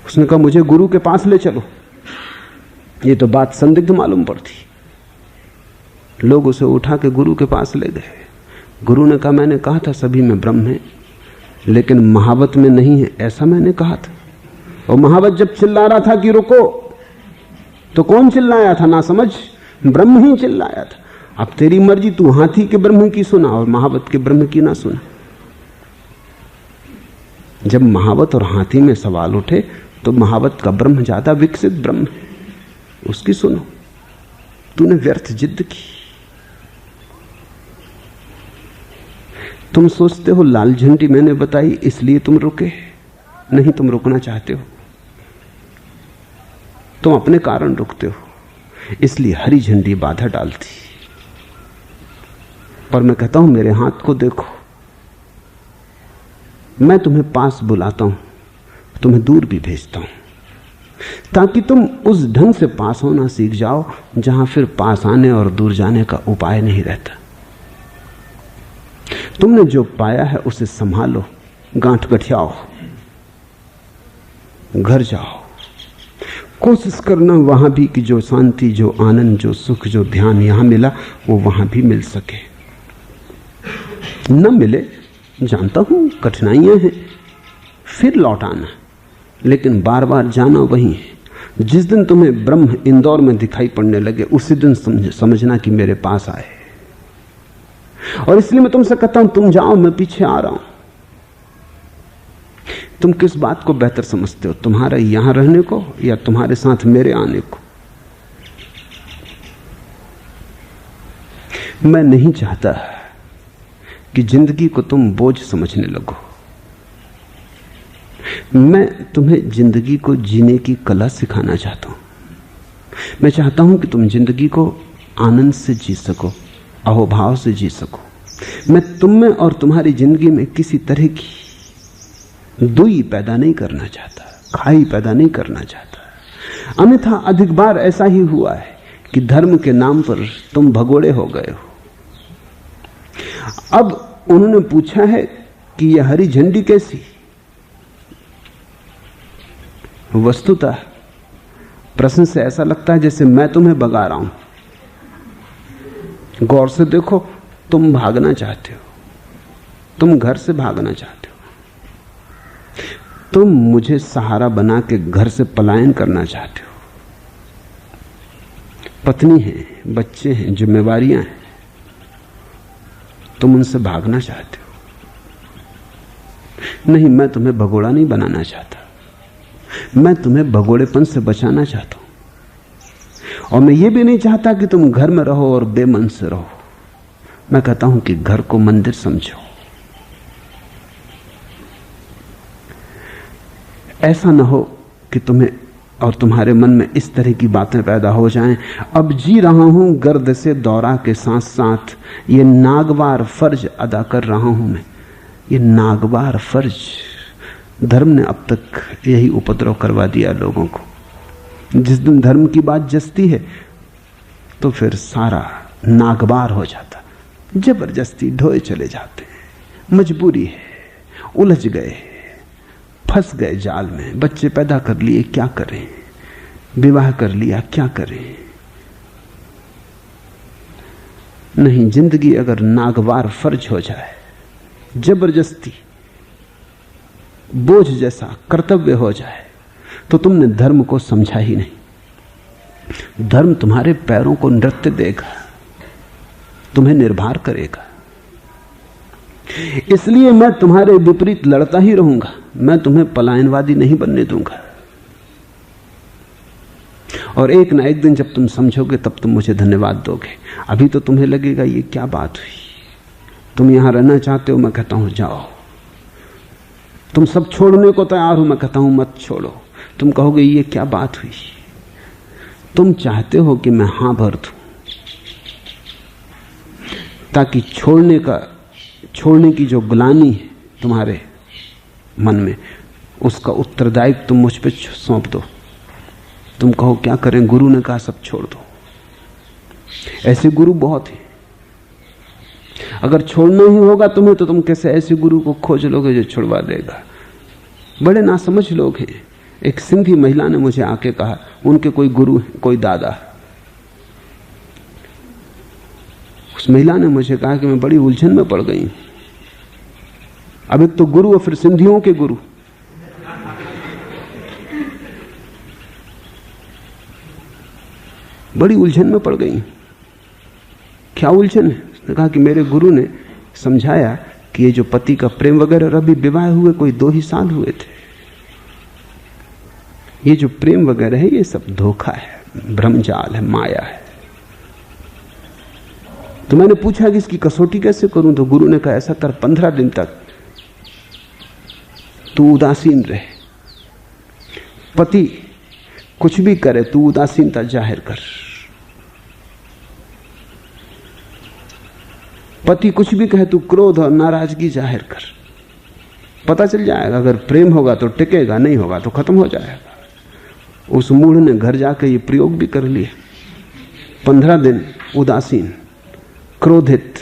उसने कहा मुझे गुरु के पास ले चलो। ये तो बात संदिग्ध मालूम पड़ती। लोग उसे उठा के गुरु के पास ले गए। गुरु ने कहा मैंने कहा था सभी में ब्रह्म है, लेकिन महावत में नहीं है, ऐसा मैंने कहा था। और महावत जब चिल्ला रहा था कि रुको, तो कौन चिल्लाया था? ना समझ, ब्रह्म ही चिल्लाया था। अब तेरी मर्जी, तू हाथी के ब्रह्म की सुना और महावत के ब्रह्म की ना सुना। जब महावत और हाथी में सवाल उठे तो महावत का ब्रह्म ज्यादा विकसित ब्रह्म है, उसकी सुनो। तूने व्यर्थ जिद की। तुम सोचते हो लाल झंडी मैंने बताई इसलिए तुम रुके, नहीं, तुम रुकना चाहते हो, तुम अपने कारण रुकते हो, इसलिए हरी झंडी बाधा डालती। पर मैं कहता हूं मेरे हाथ को देखो, मैं तुम्हें पास बुलाता हूं, तुम्हें दूर भी भेजता हूं, ताकि तुम उस ढंग से पास होना सीख जाओ जहां फिर पास आने और दूर जाने का उपाय नहीं रहता। तुमने जो पाया है उसे संभालो, गांठ गठियाओ, घर जाओ, कोशिश करना वहां भी कि जो शांति, जो आनंद, जो सुख, जो ध्यान यहां मिला वो वहां भी मिल सके। न मिले जानता हूं, कठिनाइयां हैं, फिर लौट आना, लेकिन बार बार जाना वही है। जिस दिन तुम्हें ब्रह्म इंदौर में दिखाई पड़ने लगे उसी दिन समझना कि मेरे पास आए। और इसलिए मैं तुमसे कहता हूं तुम जाओ, मैं पीछे आ रहा हूं। तुम किस बात को बेहतर समझते हो, तुम्हारे यहां रहने को या तुम्हारे साथ मेरे आने को? मैं नहीं चाहता कि जिंदगी को तुम बोझ समझने लगो। मैं तुम्हें जिंदगी को जीने की कला सिखाना चाहता हूं। मैं चाहता हूं कि तुम जिंदगी को आनंद से जी सको, अहोभाव से जी सको। मैं तुम में और तुम्हारी जिंदगी में किसी तरह की दुई पैदा नहीं करना चाहता, खाई पैदा नहीं करना चाहता। अन्यथा अधिक बार ऐसा ही हुआ है कि धर्म के नाम पर तुम भगोड़े हो गए हो। अब उन्होंने पूछा है कि यह हरी झंडी कैसी? वस्तुतः प्रश्न से ऐसा लगता है जैसे मैं तुम्हें भगा रहा हूं। गौर से देखो, तुम भागना चाहते हो, तुम घर से भागना चाहते हो, तुम मुझे सहारा बना के घर से पलायन करना चाहते हो। पत्नी है, बच्चे हैं, जिम्मेवारियां हैं, तुम उनसे भागना चाहते हो। नहीं, मैं तुम्हें भगोड़ा नहीं बनाना चाहता, मैं तुम्हें भगोड़ेपन से बचाना चाहता हूं। और मैं ये भी नहीं चाहता कि तुम घर में रहो और बेमन से रहो। मैं कहता हूं कि घर को मंदिर समझो। ऐसा ना हो कि तुम्हें और तुम्हारे मन में इस तरह की बातें पैदा हो जाएं, अब जी रहा हूं गर्द से दौरा के साथ साथ, ये नागवार फर्ज अदा कर रहा हूं मैं। ये नागवार फर्ज, धर्म ने अब तक यही उपद्रव करवा दिया लोगों को। जिस दिन धर्म की बात जचती है तो फिर सारा नागवार हो जाता, जबरदस्ती ढोए चले जाते हैं। मजबूरी है, उलझ गए, फंस गए जाल में। बच्चे पैदा कर लिए, क्या करें? विवाह कर लिया, क्या करें? नहीं, जिंदगी अगर नागवार फर्ज हो जाए, जबरदस्ती बोझ जैसा कर्तव्य हो जाए, तो तुमने धर्म को समझा ही नहीं। धर्म तुम्हारे पैरों को नृत्य देगा, तुम्हें निर्भर करेगा। इसलिए मैं तुम्हारे विपरीत लड़ता ही रहूंगा, मैं तुम्हें पलायनवादी नहीं बनने दूंगा। और एक ना एक दिन जब तुम समझोगे तब तुम मुझे धन्यवाद दोगे। अभी तो तुम्हें लगेगा ये क्या बात हुई, तुम यहां रहना चाहते हो, मैं कहता हूं जाओ। तुम सब छोड़ने को तैयार हो, मैं कहता हूं मत छोड़ो। तुम कहोगे ये क्या बात हुई। तुम चाहते हो कि मैं हां भर दूं, ताकि छोड़ने की जो ग्लानि है तुम्हारे मन में, उसका उत्तरदायित्व तुम मुझ पे सौंप दो। तुम कहो क्या करें, गुरु ने कहा सब छोड़ दो। ऐसे गुरु बहुत हैं। अगर छोड़ना ही होगा तुम्हें तो तुम कैसे ऐसे गुरु को खोज लोगे जो छुड़वा देगा। बड़े नासमझ लोग हैं। एक सिंधी महिला ने मुझे आके कहा, उनके कोई गुरु है, कोई दादा। उस महिला ने मुझे कहा कि मैं बड़ी उलझन में पड़ गई। अब एक तो गुरु और फिर सिंधियों के गुरु। बड़ी उलझन में पड़ गई। क्या उलझन है? उसने कहा कि मेरे गुरु ने समझाया कि ये जो पति का प्रेम वगैरह, अभी विवाह हुए कोई 2 ही साल हुए थे, ये जो प्रेम वगैरह है ये सब धोखा है, भ्रमजाल है, माया है। तो मैंने पूछा कि इसकी कसौटी कैसे करूं, तो गुरु ने कहा ऐसा कर, 15 दिन तक तू उदासीन रहे। पति कुछ भी करे तू उदासीनता जाहिर कर। पति कुछ भी कहे तू क्रोध और नाराजगी जाहिर कर। पता चल जाएगा, अगर प्रेम होगा तो टिकेगा, नहीं होगा तो खत्म हो जाएगा। उस मूढ़ ने घर जाकर ये प्रयोग भी कर लिया। 15 दिन उदासीन, क्रोधित।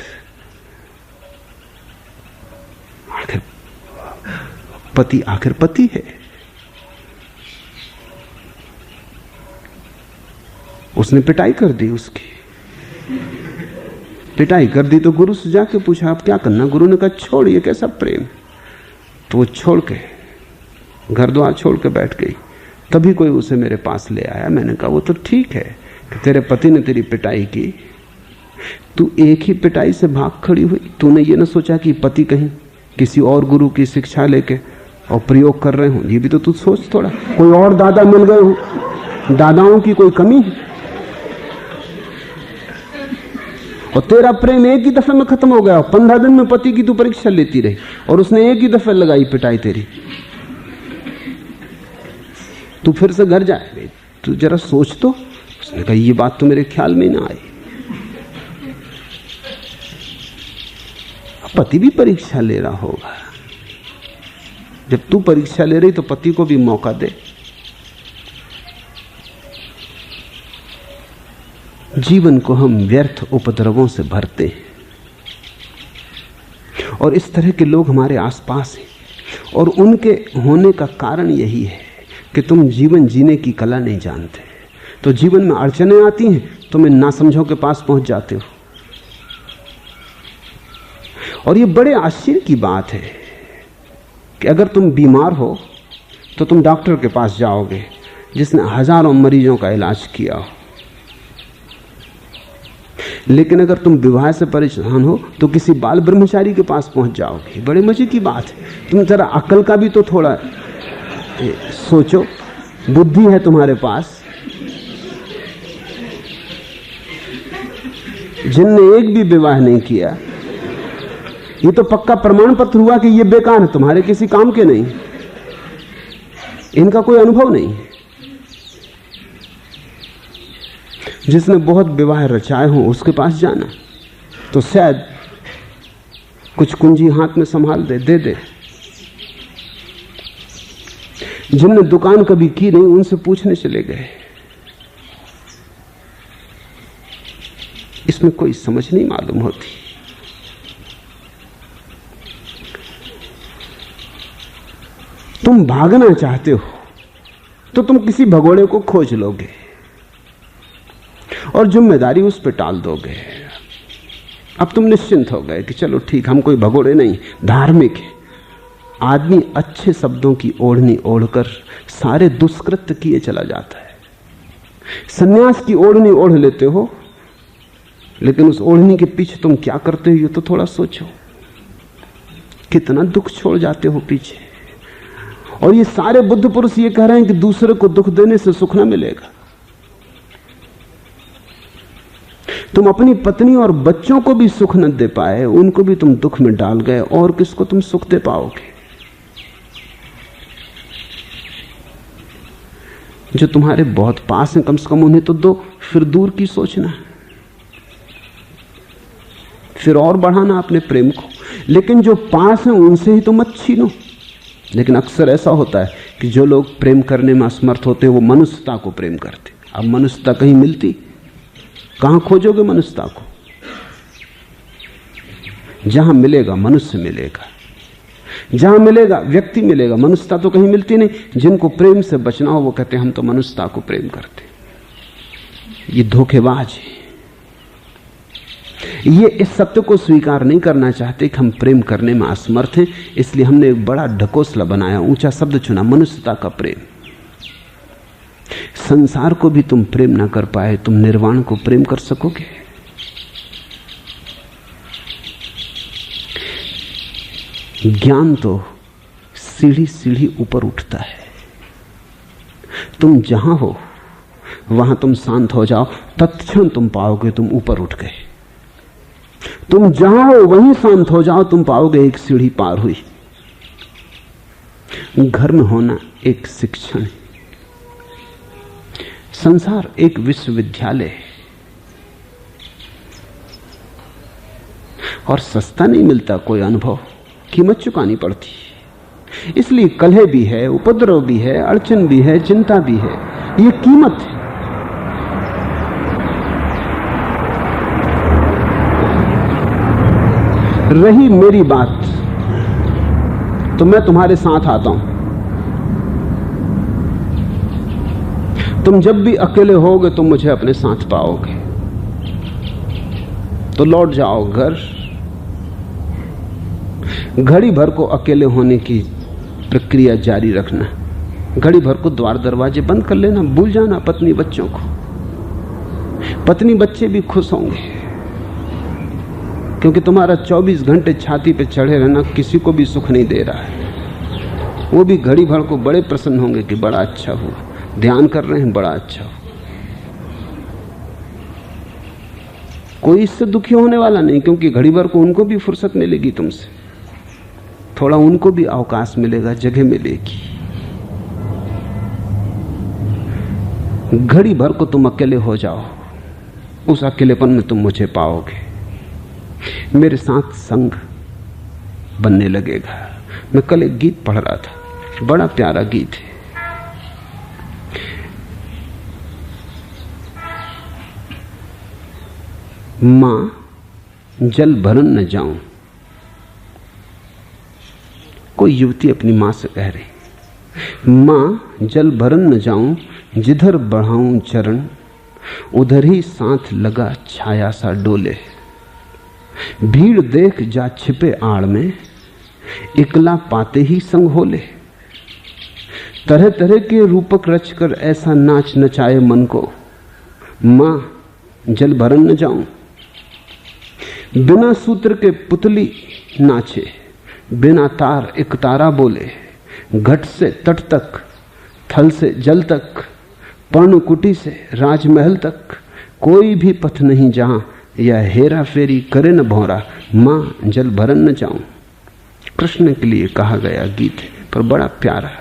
आखिर पति है। उसने पिटाई कर दी, उसकी पिटाई कर दी। तो गुरु से जाके पूछा आप क्या करना? गुरु ने कहा छोड़, ये कैसा प्रेम। तो वो छोड़ के घर द्वार छोड़ के बैठ गई। तभी कोई उसे मेरे पास ले आया। मैंने कहा वो तो ठीक है कि तेरे पति ने तेरी पिटाई की, तू एक ही पिटाई से भाग खड़ी हुई। तूने ये ना सोचा कि पति कहीं किसी और गुरु की शिक्षा लेके और प्रयोग कर रहे हो, ये भी तो तू सोच थोड़ा। कोई और दादा मिल गए हो, दादाओं की कोई कमी है? और तेरा प्रेम एक ही दफे में खत्म हो गया। 15 दिन में पति की तू परीक्षा लेती रही और उसने एक ही दफे लगाई पिटाई तेरी। तू फिर से घर जाए, तू जरा सोच तो। उसने कहा ये बात तो मेरे ख्याल में ना आई। पति भी परीक्षा ले रहा होगा। जब तू परीक्षा ले रही तो पति को भी मौका दे। जीवन को हम व्यर्थ उपद्रवों से भरते हैं और इस तरह के लोग हमारे आसपास हैं। और उनके होने का कारण यही है कि तुम जीवन जीने की कला नहीं जानते। तो जीवन में अड़चनें आती हैं, तुम्हें नासमझों के पास पहुंच जाते हो। और ये बड़े आश्चर्य की बात है कि अगर तुम बीमार हो तो तुम डॉक्टर के पास जाओगे जिसने हजारों मरीजों का इलाज किया हो, लेकिन अगर तुम विवाह से परेशान हो तो किसी बाल ब्रह्मचारी के पास पहुंच जाओगे। बड़े मजे की बात है। तुम जरा अकल का भी तो थोड़ा सोचो, बुद्धि है तुम्हारे पास। जिनने एक भी विवाह नहीं किया, ये तो पक्का प्रमाण पत्र हुआ कि ये बेकार है, तुम्हारे किसी काम के नहीं, इनका कोई अनुभव नहीं। जिसने बहुत विवाह रचाए हो उसके पास जाना तो शायद कुछ कुंजी हाथ में संभाल दे दे। जिनने दुकान कभी की नहीं उनसे पूछने चले गए। इसमें कोई समझ नहीं मालूम होती। तुम भागना चाहते हो तो तुम किसी भगोड़े को खोज लोगे और जिम्मेदारी उस पर टाल दोगे। अब तुम निश्चिंत हो गए कि चलो ठीक, हम कोई भगोड़े नहीं, धार्मिक है। आदमी अच्छे शब्दों की ओढ़नी ओढ़कर सारे दुष्कृत्य किए चला जाता है। सन्यास की ओढ़नी ओढ़ लेते हो, लेकिन उस ओढ़नी के पीछे तुम क्या करते हो ये तो थोड़ा सोचो। कितना दुख छोड़ जाते हो पीछे। और ये सारे बुद्ध पुरुष ये कह रहे हैं कि दूसरे को दुख देने से सुख ना मिलेगा। तुम अपनी पत्नी और बच्चों को भी सुख न दे पाए, उनको भी तुम दुख में डाल गए, और किसको तुम सुख दे पाओगे? जो तुम्हारे बहुत पास हैं कम से कम उन्हें तो दो, फिर दूर की सोचना, फिर और बढ़ाना अपने प्रेम को। लेकिन जो पास हैं उनसे ही तो मत छीनो। लेकिन अक्सर ऐसा होता है कि जो लोग प्रेम करने में असमर्थ होते हैं वो मनुष्यता को प्रेम करते। अब मनुष्यता कहीं मिलती? कहां खोजोगे मनुष्यता को? जहां मिलेगा मनुष्य मिलेगा, जहां मिलेगा व्यक्ति मिलेगा, मनुष्यता तो कहीं मिलती नहीं। जिनको प्रेम से बचना हो वो कहते हैं हम तो मनुष्यता को प्रेम करते। ये धोखेबाज है। ये इस सत्य को स्वीकार नहीं करना चाहते कि हम प्रेम करने में असमर्थ हैं, इसलिए हमने एक बड़ा ढकोसला बनाया, ऊंचा शब्द चुना, मनुष्यता का प्रेम। संसार को भी तुम प्रेम ना कर पाए, तुम निर्वाण को प्रेम कर सकोगे? ज्ञान तो सीढ़ी सीढ़ी ऊपर उठता है। तुम जहां हो वहां तुम शांत हो जाओ, तत्क्षण तुम पाओगे तुम ऊपर उठ गए। तुम जहां हो वहीं शांत हो जाओ, तुम पाओगे एक सीढ़ी पार हुई। घर में होना एक शिक्षण है। संसार एक विश्वविद्यालय है और सस्ता नहीं मिलता कोई अनुभव, कीमत चुकानी पड़ती। इसलिए कलह भी है, उपद्रव भी है, अड़चन भी है, चिंता भी है। ये कीमत है। रही मेरी बात तो मैं तुम्हारे साथ आता हूं। तुम जब भी अकेले होगे तुम मुझे अपने साथ पाओगे। तो लौट जाओ घर। घड़ी भर को अकेले होने की प्रक्रिया जारी रखना। घड़ी भर को द्वार दरवाजे बंद कर लेना, भूल जाना पत्नी बच्चों को। पत्नी बच्चे भी खुश होंगे क्योंकि तुम्हारा 24 घंटे छाती पे चढ़े रहना किसी को भी सुख नहीं दे रहा है। वो भी घड़ी भर को बड़े प्रसन्न होंगे कि बड़ा अच्छा हुआ, ध्यान कर रहे हैं, बड़ा अच्छा हुआ। कोई इससे दुखी होने वाला नहीं, क्योंकि घड़ी भर को उनको भी फुर्सत मिलेगी तुमसे, थोड़ा उनको भी अवकाश मिलेगा, जगह मिलेगी। घड़ी भर को तुम अकेले हो जाओ, उस अकेलेपन में तुम मुझे पाओगे। मेरे साथ संग बनने लगेगा। मैं कल एक गीत पढ़ रहा था, बड़ा प्यारा गीत है। मां जल भरन न जाऊं। कोई युवती अपनी मां से कह रही, मां जल भरन न जाऊं, जिधर बढ़ाऊं चरण, उधर ही साथ लगा छाया सा डोले। भीड़ देख जा छिपे आड़ में, इकला पाते ही संग होले। तरह तरह के रूपक रचकर ऐसा नाच नचाए मन को, मां जल भरन न जाऊं। बिना सूत्र के पुतली नाचे, बिना तार एक तारा बोले। घट से तट तक, थल से जल तक, पर्णकुटी से राजमहल तक, कोई भी पथ नहीं जहां यह हेरा फेरी करे न भौरा, मां जल भरन न जाऊं। कृष्ण के लिए कहा गया गीत है, पर बड़ा प्यारा।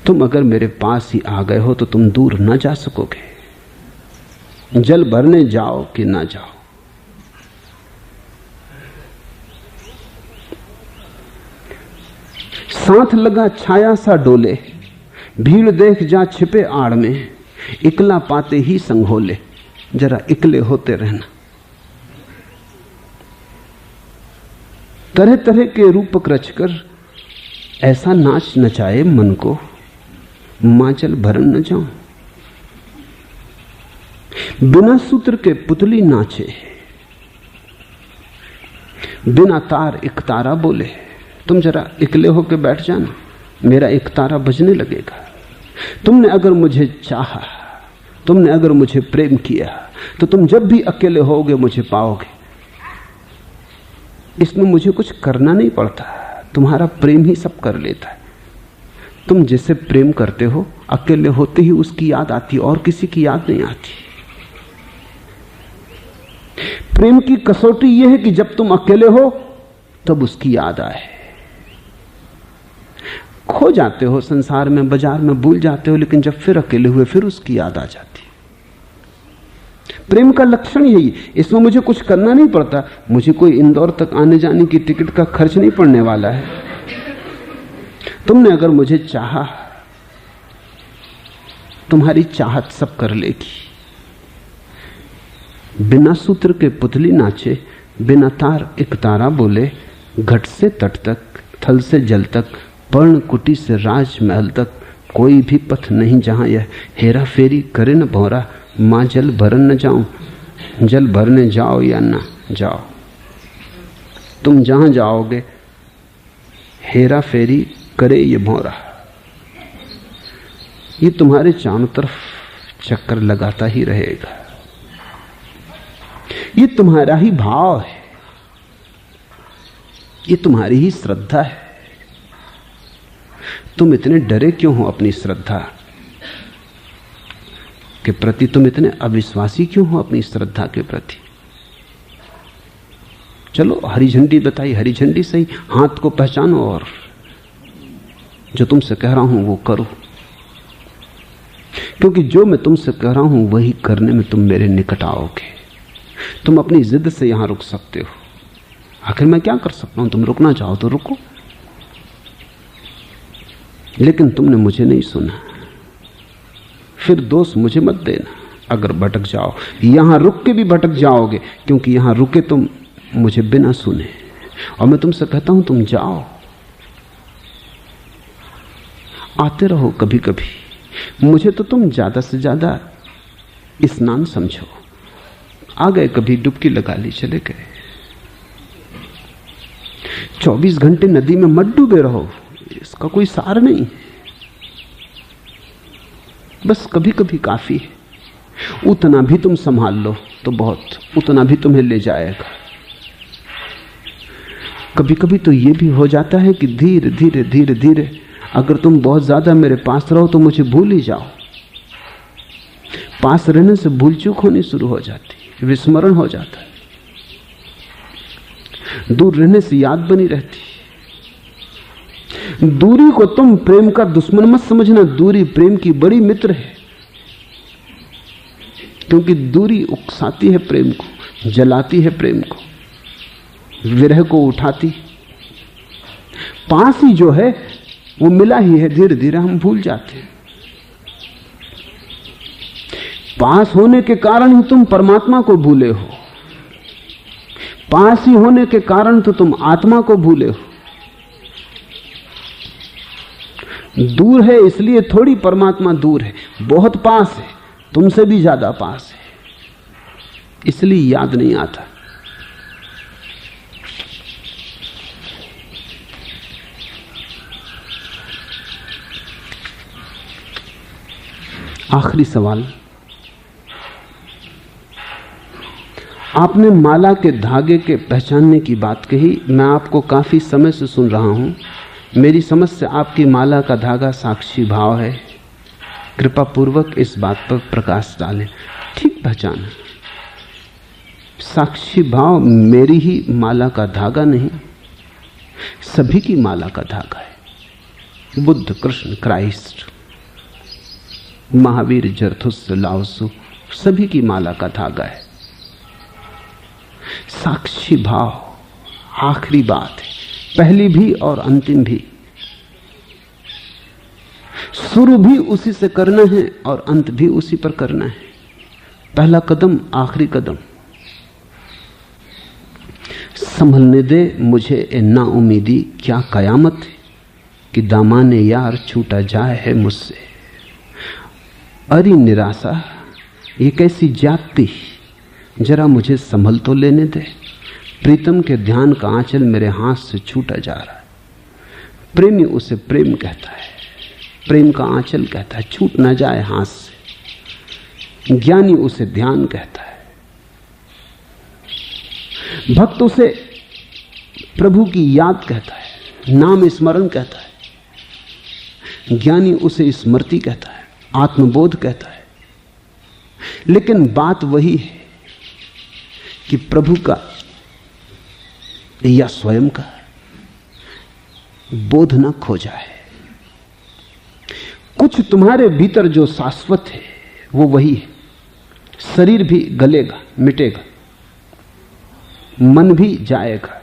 तुम अगर मेरे पास ही आ गए हो तो तुम दूर न जा सकोगे। जल भरने जाओ कि ना जाओ, साथ लगा छाया सा डोले। भीड़ देख जा छिपे आड़ में, इकला पाते ही संग होले। जरा इकले होते रहना। तरह तरह के रूपक रचकर ऐसा नाच नचाए मन को, मां जल भरन न जाऊं। बिना सूत्र के पुतली नाचे, बिना तार एक तारा बोले। तुम जरा इकले होकर बैठ जाना, मेरा एक तारा बजने लगेगा। तुमने अगर मुझे चाहा, तुमने अगर मुझे प्रेम किया, तो तुम जब भी अकेले होगे मुझे पाओगे। इसमें मुझे कुछ करना नहीं पड़ता, तुम्हारा प्रेम ही सब कर लेता है। तुम जिसे प्रेम करते हो, अकेले होते ही उसकी याद आती, और किसी की याद नहीं आती। प्रेम की कसौटी यह है कि जब तुम अकेले हो तब उसकी याद आए। खो जाते हो संसार में, बाजार में भूल जाते हो, लेकिन जब फिर अकेले हुए फिर उसकी याद आ जाती। प्रेम का लक्षण यही। इसमें मुझे कुछ करना नहीं पड़ता। मुझे कोई इंदौर तक आने जाने की टिकट का खर्च नहीं पड़ने वाला है। तुमने अगर मुझे चाहा, तुम्हारी चाहत सब कर लेगी। बिना सूत्र के पुतली नाचे, बिना तार एक तारा बोले। घट से तट तक, थल से जल तक, पर्णकुटी से राजमहल तक, कोई भी पथ नहीं जहां यह हेरा फेरी करे न भौरा, मां जल भरन न जाऊं। जल भरने जाओ या ना जाओ, तुम जहां जाओगे हेरा फेरी करे ये भौरा। ये तुम्हारे चारों तरफ चक्कर लगाता ही रहेगा। ये तुम्हारा ही भाव है, ये तुम्हारी ही श्रद्धा है। तुम इतने डरे क्यों हो अपनी श्रद्धा के प्रति? तुम इतने अविश्वासी क्यों हो अपनी श्रद्धा के प्रति? चलो हरी झंडी बताई, हरी झंडी सही, हाथ को पहचानो और जो तुमसे कह रहा हूं वो करो। क्योंकि जो मैं तुमसे कह रहा हूं वही करने में तुम मेरे निकट आओगे। तुम अपनी जिद से यहां रुक सकते हो। आखिर मैं क्या कर सकता हूं? तुम रुकना चाहो तो रुको, लेकिन तुमने मुझे नहीं सुना। फिर दोष मुझे मत देना अगर भटक जाओ। यहां रुक के भी भटक जाओगे, क्योंकि यहां रुके तुम मुझे बिना सुने। और मैं तुमसे कहता हूं तुम जाओ, आते रहो कभी कभी। मुझे तो तुम ज्यादा से ज्यादा स्नान समझो। आ गए कभी, डुबकी लगा ली, चले गए। 24 घंटे नदी में मत डूबे रहो, इसका कोई सार नहीं। बस कभी कभी काफी है। उतना भी तुम संभाल लो तो बहुत, उतना भी तुम्हें ले जाएगा। कभी कभी तो यह भी हो जाता है कि धीरे धीरे धीरे धीरे अगर तुम बहुत ज्यादा मेरे पास रहो तो मुझे भूल ही जाओ। पास रहने से भूल चूक होनी शुरू हो जाती, विस्मरण हो जाता है। दूर रहने से याद बनी रहती। दूरी को तुम प्रेम का दुश्मन मत समझना, दूरी प्रेम की बड़ी मित्र है। क्योंकि दूरी उकसाती है प्रेम को, जलाती है प्रेम को, विरह को उठाती। पास ही जो है वो मिला ही है, धीरे धीरे हम भूल जाते हैं। पास होने के कारण ही तुम परमात्मा को भूले हो। पास ही होने के कारण तो तुम आत्मा को भूले हो। दूर है इसलिए थोड़ी परमात्मा दूर है, बहुत पास है, तुमसे भी ज्यादा पास है, इसलिए याद नहीं आता। आखिरी सवाल, आपने माला के धागे के पहचानने की बात कही। मैं आपको काफी समय से सुन रहा हूं। मेरी समझ से आपकी माला का धागा साक्षी भाव है। कृपा पूर्वक इस बात पर प्रकाश डालें। ठीक पहचाना, साक्षी भाव मेरी ही माला का धागा नहीं, सभी की माला का धागा है। बुद्ध, कृष्ण, क्राइस्ट, महावीर, जरथुस्त्र, लाओसु, सभी की माला का धागा है। साक्षी भाव आखिरी बात है, पहली भी और अंतिम भी। शुरू भी उसी से करना है और अंत भी उसी पर करना है। पहला कदम, आखिरी कदम। संभलने दे मुझे ए ना उम्मीदी, क्या कयामत है कि दामाने यार छूटा जाए है मुझसे। अरे निराशा, ये कैसी जाती, जरा मुझे संभल तो लेने दे। प्रीतम के ध्यान का आंचल मेरे हाथ से छूटा जा रहा है। प्रेमी उसे प्रेम कहता है, प्रेम का आंचल कहता है, छूट ना जाए हाथ से। ज्ञानी उसे ध्यान कहता है, भक्त उसे प्रभु की याद कहता है, नाम स्मरण कहता है। ज्ञानी उसे स्मृति कहता है, आत्मबोध कहता है। लेकिन बात वही है कि प्रभु का या स्वयं का बोध न खो जाए। कुछ तुम्हारे भीतर जो शाश्वत है वो वही है। शरीर भी गलेगा, मिटेगा, मन भी जाएगा।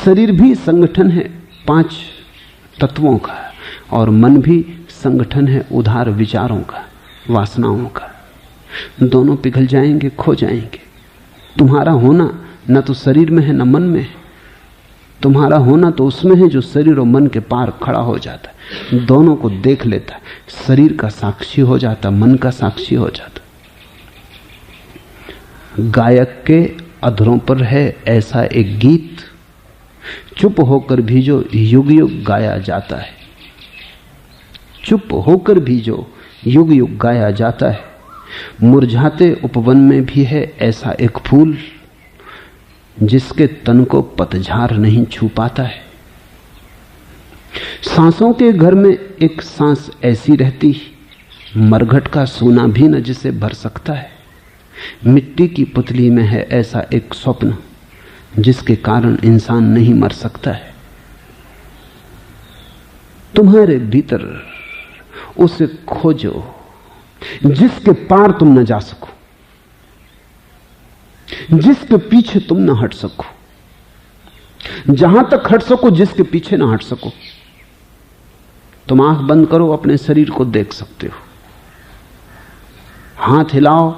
शरीर भी संगठन है 5 तत्वों का और मन भी संगठन है उदार विचारों का, वासनाओं का। दोनों पिघल जाएंगे, खो जाएंगे। तुम्हारा होना न तो शरीर में है न मन में है। तुम्हारा होना तो उसमें है जो शरीर और मन के पार खड़ा हो जाता है, दोनों को देख लेता है, शरीर का साक्षी हो जाता, मन का साक्षी हो जाता। गायक के अधरों पर है ऐसा एक गीत, चुप होकर भी जो युग युग गाया जाता है। चुप होकर भी जो युग युग गाया जाता है। मुरझाते उपवन में भी है ऐसा एक फूल, जिसके तन को पतझार नहीं छू पाता है। सांसों के घर में एक सांस ऐसी रहती, मरघट का सोना भी न जिसे भर सकता है। मिट्टी की पुतली में है ऐसा एक स्वप्न, जिसके कारण इंसान नहीं मर सकता है। तुम्हारे भीतर उसे खोजो जिसके पार तुम न जा सको, जिसके पीछे तुम न हट सको, जहां तक हट सको जिसके पीछे न हट सको। तुम आंख बंद करो, अपने शरीर को देख सकते हो। हाथ हिलाओ,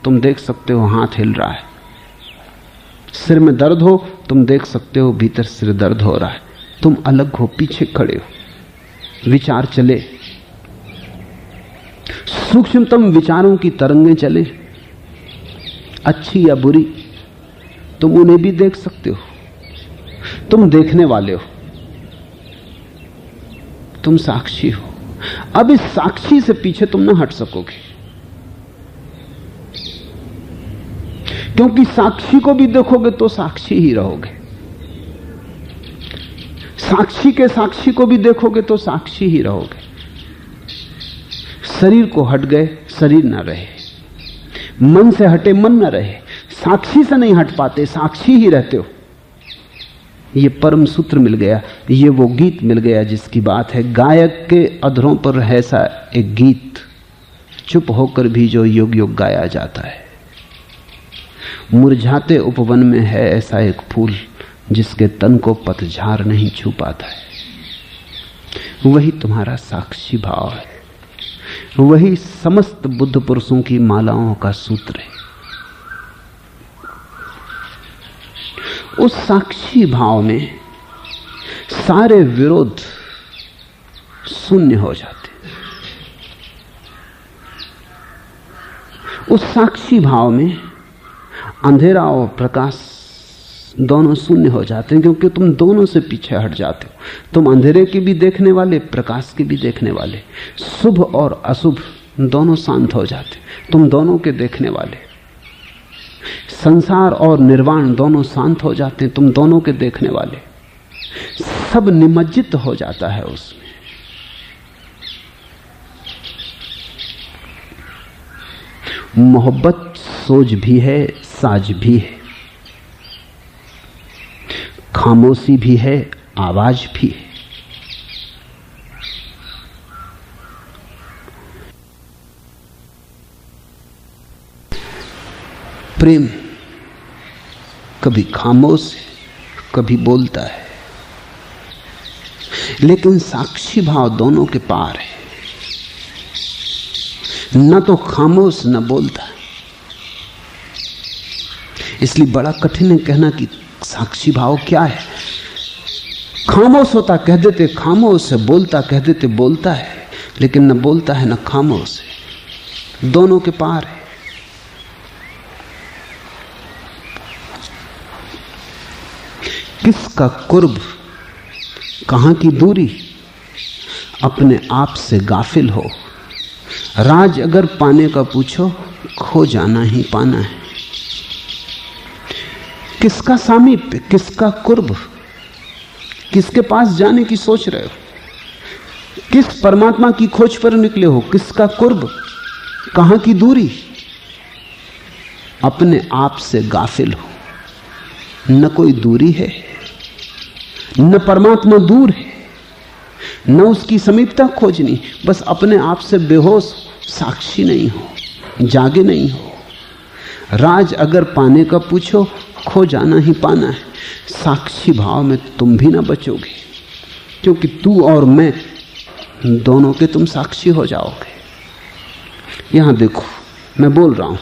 तुम देख सकते हो हाथ हिल रहा है। सिर में दर्द हो, तुम देख सकते हो भीतर सिर दर्द हो रहा है। तुम अलग हो, पीछे खड़े हो। विचार चले, सूक्ष्मतम विचारों की तरंगें चले, अच्छी या बुरी, तुम उन्हें भी देख सकते हो। तुम देखने वाले हो, तुम साक्षी हो। अब इस साक्षी से पीछे तुम ना हट सकोगे, क्योंकि साक्षी को भी देखोगे तो साक्षी ही रहोगे। साक्षी के साक्षी को भी देखोगे तो साक्षी ही रहोगे। शरीर को हट गए, शरीर ना रहे। मन से हटे, मन ना रहे। साक्षी से नहीं हट पाते, साक्षी ही रहते हो। ये परम सूत्र मिल गया, ये वो गीत मिल गया जिसकी बात है। गायक के अधरों पर है ऐसा एक गीत, चुप होकर भी जो युग युग गाया जाता है। मुरझाते उपवन में है ऐसा एक फूल, जिसके तन को पतझार नहीं छू पाता है। वही तुम्हारा साक्षी भाव है, वही समस्त बुद्ध पुरुषों की मालाओं का सूत्र है। उस साक्षी भाव में सारे विरोध शून्य हो जाते। उस साक्षी भाव में अंधेरा और प्रकाश दोनों शून्य हो जाते हैं, क्योंकि तुम दोनों से पीछे हट जाते हो। तुम अंधेरे के भी देखने वाले, प्रकाश के भी देखने वाले। शुभ और अशुभ दोनों शांत हो जाते, तुम दोनों के देखने वाले। संसार और निर्वाण दोनों शांत हो जाते हैं, तुम दोनों के देखने वाले। सब निमज्जित हो जाता है उसमें। मोहब्बत सोच भी है, साज भी है, खामोशी भी है, आवाज भी है। प्रेम कभी खामोश है, कभी बोलता है, लेकिन साक्षी भाव दोनों के पार है। न तो खामोश न बोलता। इसलिए बड़ा कठिन है कहना कि साक्षी भाव क्या है। खामोश होता कह देते खामोश है, बोलता कह देते बोलता है, लेकिन न बोलता है न खामोश है, दोनों के पार है। किसका कुर्ब, कहां की दूरी, अपने आप से गाफिल हो। राज अगर पाने का पूछो, खो जाना ही पाना है। किसका सामीप्य, किसका कुर्ब, किसके पास जाने की सोच रहे हो, किस परमात्मा की खोज पर निकले हो, किसका कुर्ब, कहां की दूरी, अपने आप से गाफिल हो। न कोई दूरी है, न परमात्मा दूर है, न उसकी समीपता खोजनी, बस अपने आप से बेहोश, साक्षी नहीं हो, जागे नहीं हो। राज अगर पाने का पूछो, खो जाना ही पाना है। साक्षी भाव में तुम भी ना बचोगे, क्योंकि तू और मैं दोनों के तुम साक्षी हो जाओगे। यहां देखो, मैं बोल रहा हूं,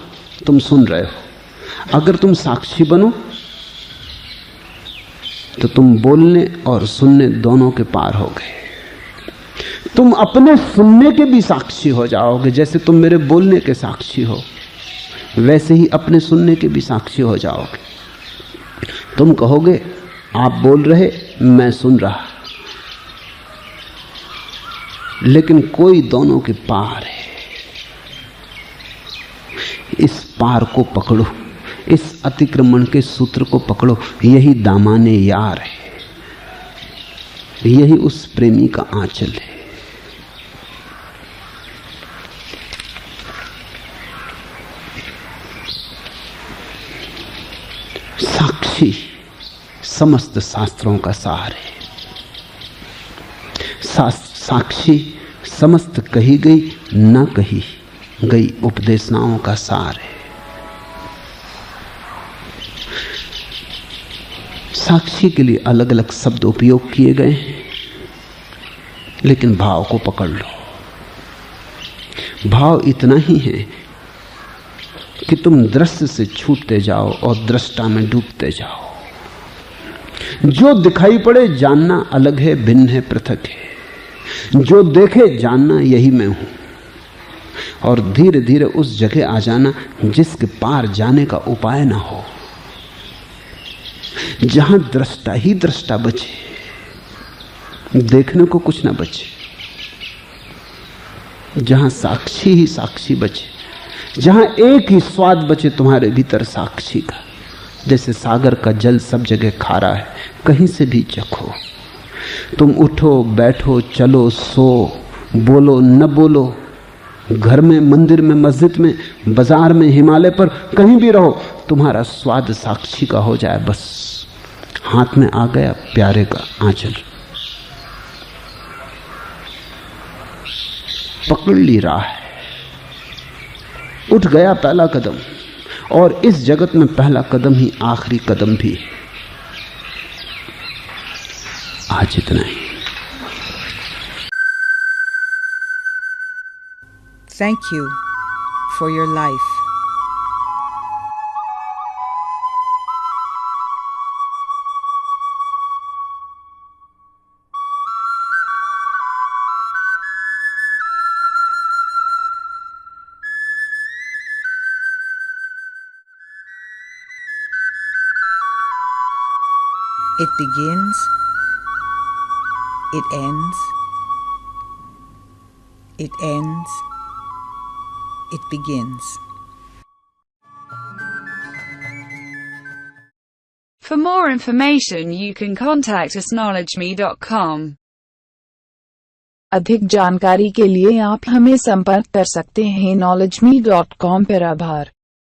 तुम सुन रहे हो। अगर तुम साक्षी बनो तो तुम बोलने और सुनने दोनों के पार हो गए। तुम अपने सुनने के भी साक्षी हो जाओगे। जैसे तुम मेरे बोलने के साक्षी हो, वैसे ही अपने सुनने के भी साक्षी हो जाओगे। तुम कहोगे आप बोल रहे, मैं सुन रहा, लेकिन कोई दोनों के पार है। इस पार को पकड़ो, इस अतिक्रमण के सूत्र को पकड़ो। यही दामाने यार है, यही उस प्रेमी का आंचल है। साक्षी समस्त शास्त्रों का सार है। साक्षी समस्त कही गई न कही गई उपदेशनाओं का सार है। साक्षी के लिए अलग अलग शब्द उपयोग किए गए हैं, लेकिन भाव को पकड़ लो। भाव इतना ही है कि तुम दृश्य से छूटते जाओ और दृष्टा में डूबते जाओ। जो दिखाई पड़े जानना अलग है, भिन्न है, पृथक है। जो देखे जानना यही मैं हूं, और धीरे धीरे उस जगह आ जाना जिसके पार जाने का उपाय ना हो, जहां दृष्टा ही दृष्टा बचे, देखने को कुछ ना बचे, जहां साक्षी ही साक्षी बचे, जहां एक ही स्वाद बचे तुम्हारे भीतर साक्षी का। जैसे सागर का जल सब जगह खारा है, कहीं से भी चखो। तुम उठो, बैठो, चलो, सो, बोलो न बोलो, घर में, मंदिर में, मस्जिद में, बाजार में, हिमालय पर, कहीं भी रहो, तुम्हारा स्वाद साक्षी का हो जाए। बस हाथ में आ गया प्यारे का आंचल, पकड़ ली राह, उठ गया पहला कदम, और इस जगत में पहला कदम ही आखिरी कदम भी है। आज इतना ही। Thank you for your life. It begins. It ends. It ends. It begins. For more information you can contact us knowledgeme.com. अधिक जानकारी के लिए आप हमें संपर्क कर सकते हैं knowledgeme.com पर। आभार।